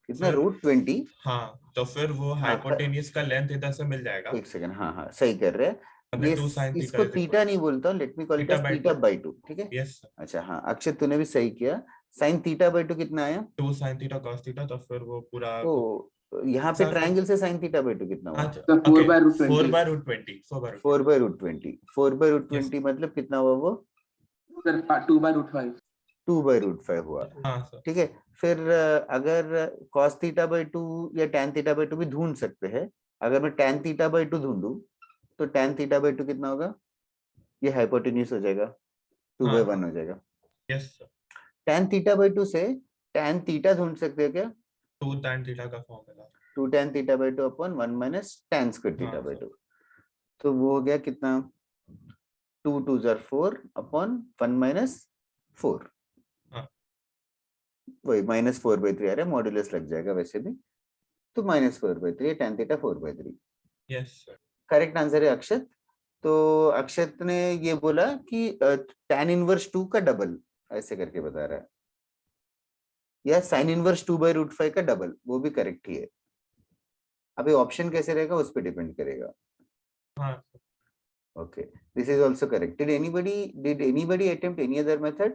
कितना? फिर- √20। हाँ, तो फिर वो हाइपोटेन्यूज का लेंथ इधर से मिल जाएगा। एक सेकंड, हाँ हाँ सही कर रहे हैं। और ये 2 sin थीटा इसको is equal थीटा नहीं बोलता हूँ, let me call it as theta by theta 2। By 2, ठीक है। यस सर, अच्छा हाँ, अक्षत तूने भी सही किया। साइन थीटा बाई 2 कितना आया? 2 sin थीटा cos थीटा, तो फिर वो पूरा तो यहाँ पे अच्छा, ट्रायंगल से साइन थीटा बाई 2 कितना हुआ? अच्छा, The 4 by root 20. 4 by √20, 4 by 4 √20। By root 20। 4 by root Yes. 20 मतलब कितना हुआ वो? Sir, 2 by root 5. 2 by root 5 हुआ, हाँ सर, ठीक है। फिर अगर cos थीटा बाई 2 या tan थीटा बाई 2 भी ढूंढ सकते हैं। अगर मैं tan थीटा बाई 2 ढूंढूं तो tan थीटा बाई 2 कितना होगा? ये हाइपोटेन्यूज हो जाएगा, 2 हाँ बाई 1 हो जाएगा। Yes sir, tan theta by 2 से tan थीटा ढूंढ सकते हैं क्या? 2 tan थीटा का formula. 2 tan theta by 2 upon 1 minus tan square theta हाँ बाई सर। 2। तो वो हो गया कितना? 2 2 जार 4 अपॉन 1 माइनस 4। हाँ। वही -4/3 आ रहा है, मॉड्यूलस लग जाएगा वैसे भी। तो -4/3 tan theta 4/3। Yes sir, correct answer है अक्षत। तो अक्षत ने ये बोला कि tan इनवर्स 2 का डबल ऐसे करके बता रहा है, या sin इनवर्स 2/√5 का डबल, वो भी करेक्ट ही है। अभी ऑप्शन कैसे रहेगा उस पर डिपेंड करेगा। हाँ Okay, this is also correct. Did anybody attempt any other method?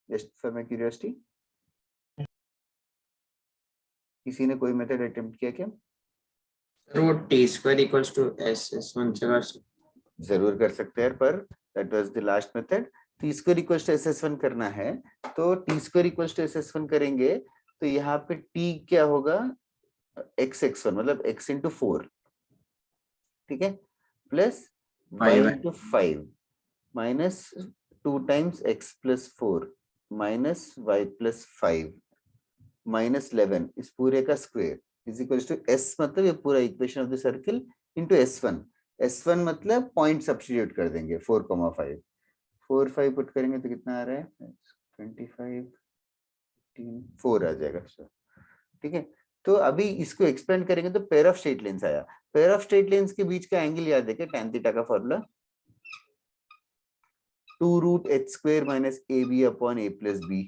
Just for my curiosity. किसी ने कोई मेथड अटेम्प्ट किया क्या? वो t square equals to s s1 से कर सकते। जरूर कर सकते हैं, पर that was the last method. t square equals to ss1 करना है तो t square equals to ss1 करेंगे तो यहाँ पे t क्या होगा? x(x1) मतलब x into 4, ठीक है, plus y into 5 minus 2 times x plus 4 minus y plus 5 minus 11 इस पूरे का square is equals to s, मतलब ये पूरा equation of the circle into s1। s1 मतलब पॉइंट सब्स्टिट्यूट कर देंगे 4,5 4 5 पुट करेंगे तो कितना आ रहा है? 25 4 आ जाएगा सर, ठीक है। तो अभी इसको एक्सपेंड करेंगे तो पेयर ऑफ स्ट्रेट लाइंस आया। पेयर ऑफ स्ट्रेट लाइंस के बीच का एंगल याद है क्या? tan थीटा का formula 2√h² minus ab upon a plus b,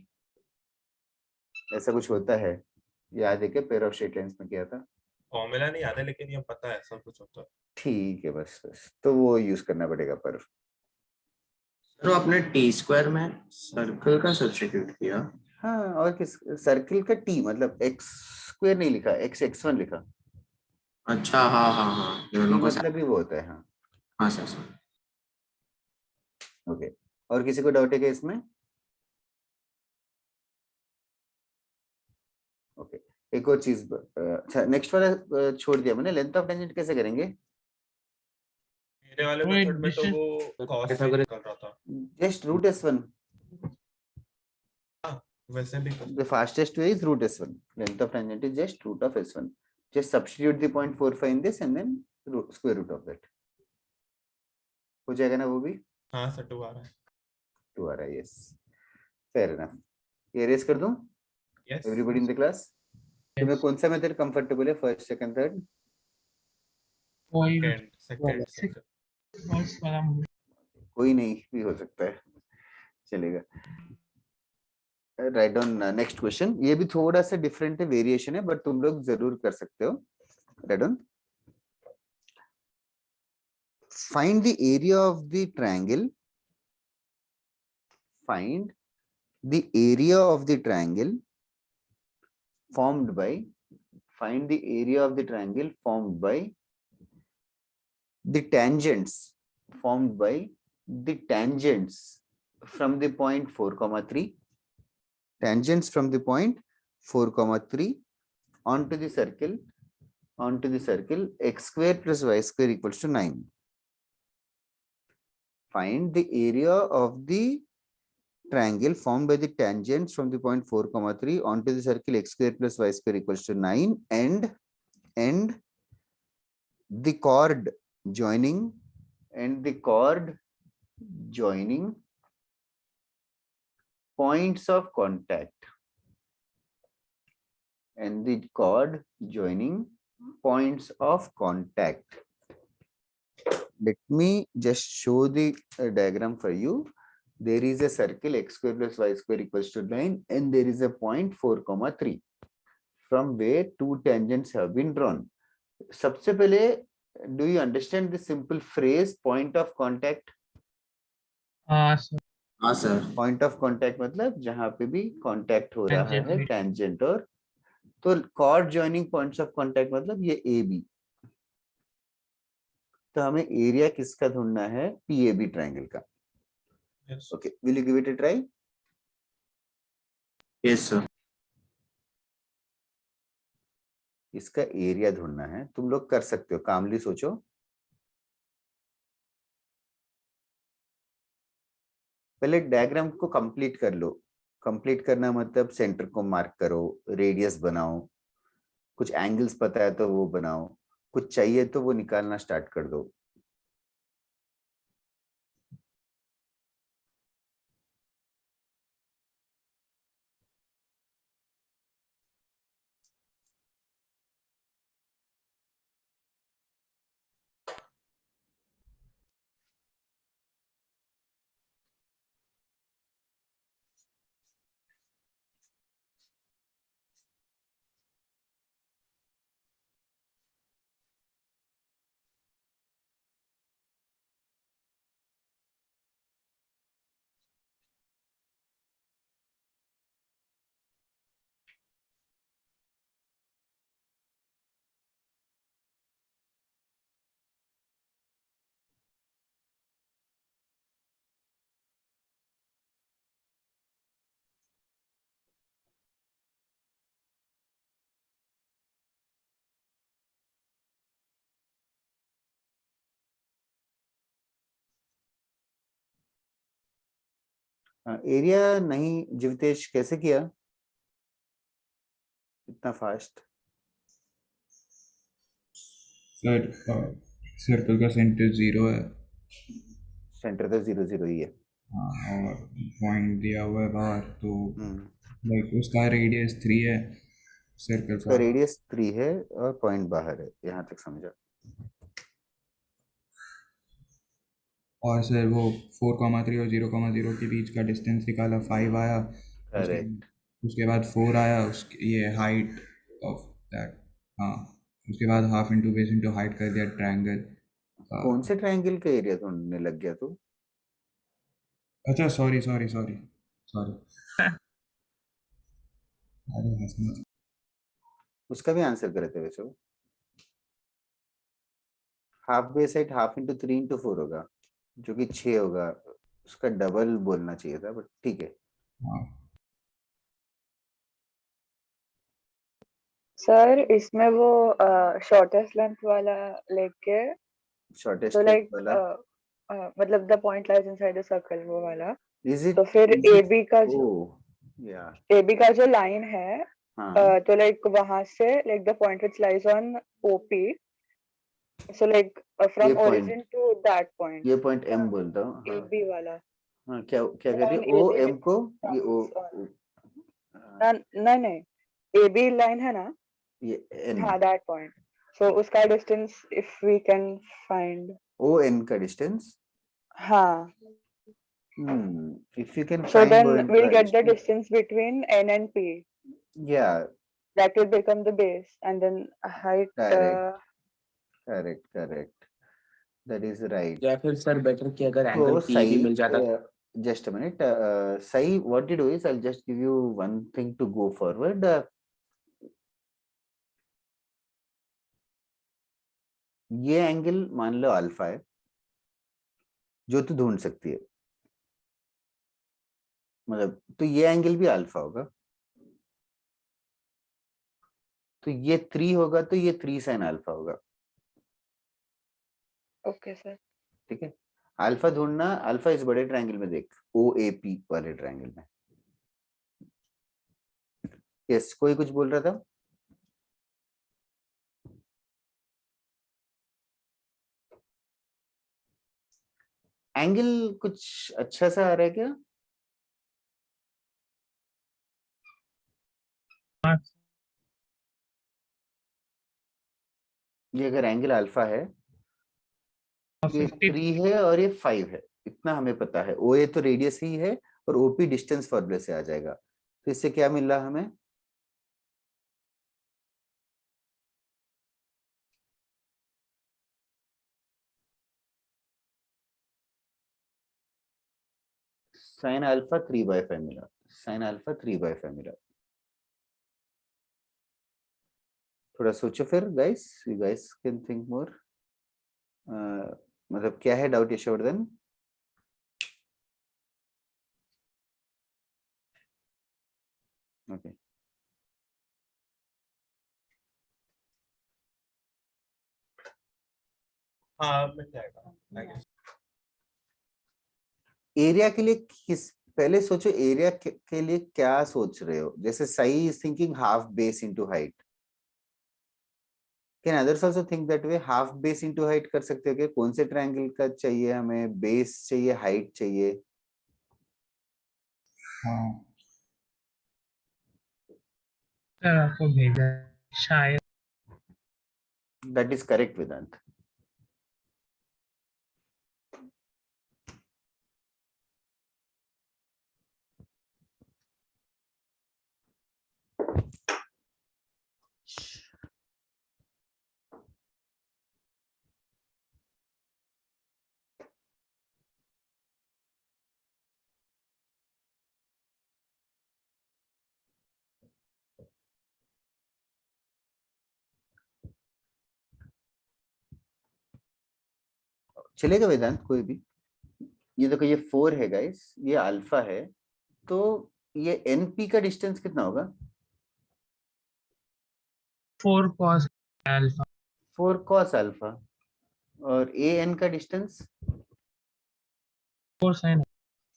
ऐसा कुछ होता है, याद है क्या? पेयर ऑफ स्ट्रेट लाइंस में क्या था? फॉर्मूला नहीं याद है, लेकिन ये पता है सब कुछ होता है। ठीक है, बस बस तो वो यूज करना पड़ेगा। पर तो आपने t square में सर्कल का सब्स्टिट्यूट किया। हाँ, और किस सर्किल का t मतलब x² नहीं लिखा, x(x1) लिखा। अच्छा हाँ हाँ हाँ, दोनों t को मतलब भी वो होता है। हाँ हाँ सर। ओके, और किसी को डाउट है क्या इसमें? ओके, एक और चीज, अच्छा नेक्स्ट वाला छोड़ दिया मैंने। लेंथ ऑफ टेंजेंट कैसे करेंगे? मेरे वाले Wait, मेथड में तो distance- वो cos से निकल रहा था। जस्ट √s1, वैसे भी the fastest way is √s1. Length of tangent is just root of s1. Just substitute the 0.45 in this and then square root of that. हो जाएगा ना वो भी? हाँ सर, 2 आ रहा है। 2 आ रहा है, yes. Fair enough. ये erase कर दूं? Yes, Everybody in the class? तुम्हें Yes. कौन सा मेथड कंफर्टेबल है? First, second, third? Point second six. First वाला मुझे- कोई नहीं भी हो सकता है, चलेगा। Right on next question. ये भी थोड़ा सा डिफरेंट है, वेरिएशन है, बट तुम लोग जरूर कर सकते हो। Right on. Find the area of the triangle. Find the area of the triangle formed by. Find the area of the triangle formed by the tangents. Formed by the tangents from the point 4,3. Tangents from the point 4,3 onto the circle. Onto the circle x² plus y² equals to 9. Find the area of the triangle formed by the tangents from the point 4,3 onto the circle x² plus y² equals to 9 and the chord joining points of contact and the chord joining points of contact. Let me just show the diagram for you. there is a circle x square plus y square equals to 9 and there is a point 4, 3 from where two tangents have been drawn. सबसे पहले do you understand the simple phrase point of contact? sir. हाँ sir. Point of contact मतलब जहां पे भी contact हो रहा Tangent है भी- tangent और तो chord joining points of contact मतलब ये AB. तो हमें एरिया किसका ढूंढना है? PAB ट्रायंगल का. Yes. Okay, will you give it a try? Yes sir. इसका एरिया ढूंढना है. तुम लोग कर सकते हो, कामली सोचो. पहले डायग्राम को कंप्लीट कर लो. कंप्लीट करना मतलब सेंटर को मार्क करो, रेडियस बनाओ, कुछ एंगल्स पता है तो वो बनाओ, कुछ चाहिए तो वो निकालना स्टार्ट कर दो. एरिया नहीं जीवतेश कैसे किया इतना फास्ट? सर सर्कल का सेंटर 0 है. सेंटर तो 0 0 ही है. हाँ, और पॉइंट दिया हुआ है बाहर, तो लाइक उसका रेडियस 3 है सर्कल उसका का. रेडियस 3 है और पॉइंट बाहर है. यहाँ तक समझा. और सर वो 4,3 और 0,0 के बीच का डिस्टेंस निकाला, 5 आया. करेक्ट. उसके बाद 4 आया, उसके ये हाइट ऑफ दैट. हाँ, उसके बाद half into base into height कर दिया ट्रायंगल. कौन से ट्रायंगल का एरिया ढूंढने लग गया तू? अच्छा सॉरी सॉरी सॉरी सॉरी. अरे हंसना. उसका भी आंसर करे थे वैसे. Half base height half into 3 into 4 होगा जो कि 6 होगा. उसका डबल बोलना चाहिए था बट ठीक है. हाँ. सर इसमें वो शॉर्टेस्ट लेंथ वाला लेके शॉर्टेस्ट तो लाइक वाला मतलब the point lies inside the circle वो वाला. Is it? तो फिर AB का जो या AB का जो लाइन है हाँ तो लाइक वहां से like the point which lies on OP. So like ये from point origin to that point. ये पॉइंट M बोलता हूँ. हाँ AB वाला. हाँ क्या क्या कर रही Line है? O AB M को ये O नहीं नहीं AB लाइन है ना. ये N हाँ that point. So उसका distance if we can find. O N का डिस्टेंस. हाँ. If you can So find then O N we'll का get the distance, distance between N and P. yeah, That will become the base and then height. correct. Correct. That is right. या फिर sir better कि अगर So angle P भी मिल जाता. just a minute. Sai, what you do is I'll just give you one thing to go forward. ये angle मान लो alpha है जो तू ढूंढ सकती है. मतलब तो ये एंगल भी अल्फा होगा. तो ये 3 होगा तो ये 3 sin अल्फा होगा. Okay sir. ठीक है. अल्फा ढूंढना. अल्फा इस बड़े ट्रायंगल में देख, OAP वाले ट्रायंगल में. यस, कोई कुछ बोल रहा था? एंगल कुछ अच्छा सा आ रहा है क्या? हाँ, ये अगर एंगल अल्फा है, ये 50 3 है और ये 5 है. इतना हमें पता है, OA तो रेडियस ही है और OP डिस्टेंस फॉर्मूले से आ जाएगा। तो इससे क्या मिल रहा हमें, साइन अल्फा 3/5 मिला, साइन अल्फा 3/5 मिला। थोड़ा सोचो फिर guys, you guys can think more. मतलब क्या है डाउट यशवर्धन? ओके, हाँ मिल जाएगा I guess। एरिया के लिए किस, पहले सोचो एरिया के लिए क्या सोच रहे हो। जैसे Sai is thinking half base into height, can others also think that way? Half base into height कर सकते हो क्या? कौन से ट्रायंगल का चाहिए हमें, बेस चाहिए, हाइट चाहिए? हाँ सर आपको भेजा है, शायद। दैट इज करेक्ट वेदांत। चलेगा वेदांत कोई भी। ये देखो ये 4 है गाइस, ये अल्फा है, तो ये NP का डिस्टेंस कितना होगा? 4 cos अल्फा 4 cos अल्फा। और AN का डिस्टेंस 4 sin।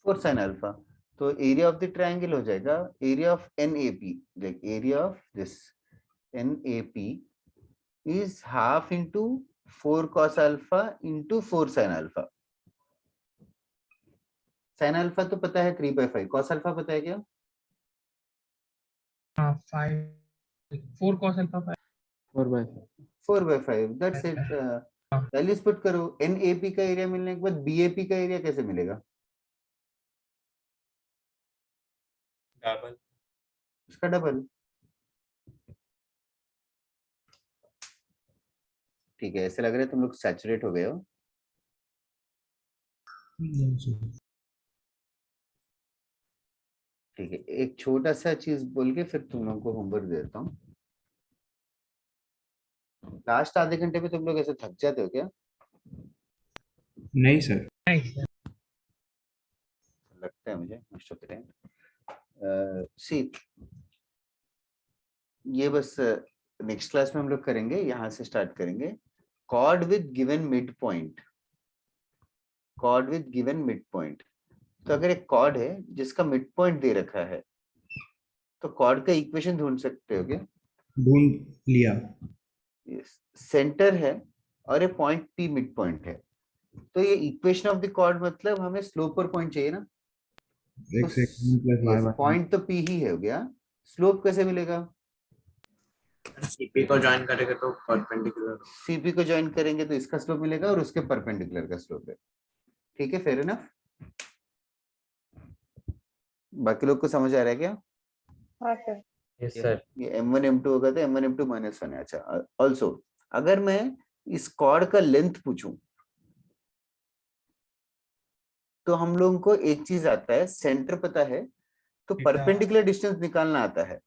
4 sin alpha. तो एरिया ऑफ द ट्रायंगल हो जाएगा area of NAP, like area of this NAP is half into 4 cos alpha into 4 sin alpha। sin alpha तो पता है 3/5, cos alpha पता है क्या? 5 4 cos alpha 5। 4/5। 4/5, that's it। Values put करो, NAP का एरिया मिलने के बाद BAP का एरिया कैसे मिलेगा? डबल। इसका डबल। ठीक है, ऐसे लग रहा है तुम लोग सैचुरेट हो गए हो। ठीक है, एक छोटा सा चीज बोल के फिर तुम लोगों को होमवर्क देता हूँ। लास्ट आधे घंटे में तुम लोग ऐसे थक जाते हो क्या? नहीं सर। नहीं सर। लगता है मुझे मोस्ट ऑफ द टाइम। सी, ये बस नेक्स्ट क्लास में हम लोग करेंगे, यहाँ से स्टार्ट करेंगे। Cord with given mid point, cord with given mid point. तो अगर एक कॉर्ड है जिसका मिड पॉइंट दे रखा है, तो कॉर्ड का इक्वेशन ढूंढ सकते हो क्या? ढूंढ लिया। सेंटर है और ये पॉइंट P मिड पॉइंट है, तो ये इक्वेशन ऑफ द कॉर्ड मतलब हमें स्लोप पर पॉइंट चाहिए ना। x plus y by point तो P ही है, हो गया। स्लोप कैसे मिलेगा? CP को ज्वाइन करेंगे तो परपेंडिकुलर। CP को ज्वाइन करेंगे तो इसका स्लोप मिलेगा और उसके परपेंडिकुलर का स्लोप है। ठीक है, फेयर इनफ। बाकी लोग को समझ आ रहा है क्या? हाँ सर। Yes sir. ये M1 M2 होगा तो M1 M2 -1 है। अच्छा, ऑल्सो अगर मैं इस कॉर्ड का लेंथ पूछूं तो हम लोगों को एक चीज आता है, सेंटर पता है, तो थीटा। परपेंडिकुलर डिस्टेंस निकालना आता है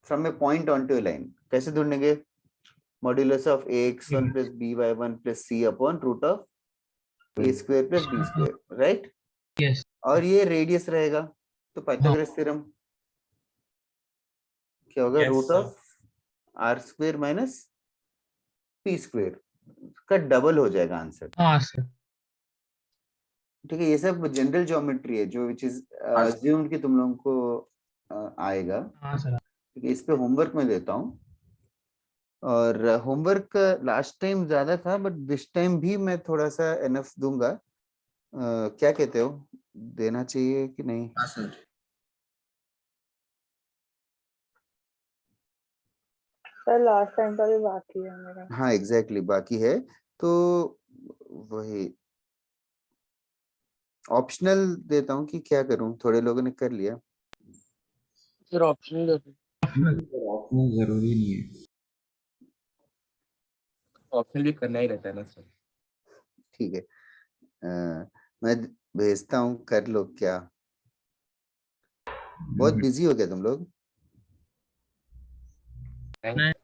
from a point on to a line. कैसे ढूंढेंगे? Modulus of ax1 plus by1 plus c upon root of a² plus b², right? Yes. और ये रेडियस रहेगा, तो पाइथागोरस थ्योरम क्या होगा? Yes, root sir। Of r² minus p² का double हो जाएगा आंसर। हाँ सर। ठीक है, ये सब जनरल ज्योमेट्री है जो विच इज अज्यूम्ड कि तुम लोगों को आएगा। हाँ सर। ठीक है, इस पे होमवर्क मैं देता हूँ। और होमवर्क लास्ट टाइम ज्यादा था, बट दिस टाइम भी मैं थोड़ा सा एनफ दूंगा। क्या कहते हो, देना चाहिए कि नहीं? हाँ सर। सर लास्ट टाइम का भी बाकी है मेरा। हाँ एग्जैक्टली, बाकी है तो वही ऑप्शनल देता हूँ कि क्या करूँ, थोड़े लोगों ने कर लिया। सर ऑप्शनल ऑप्शनल जरूरी नहीं है। ऑप्शन भी करना ही रहता है ना सर। ठीक है, मैं भेजता हूँ, कर लो। क्या बहुत बिजी हो गया तुम लोग? थैंक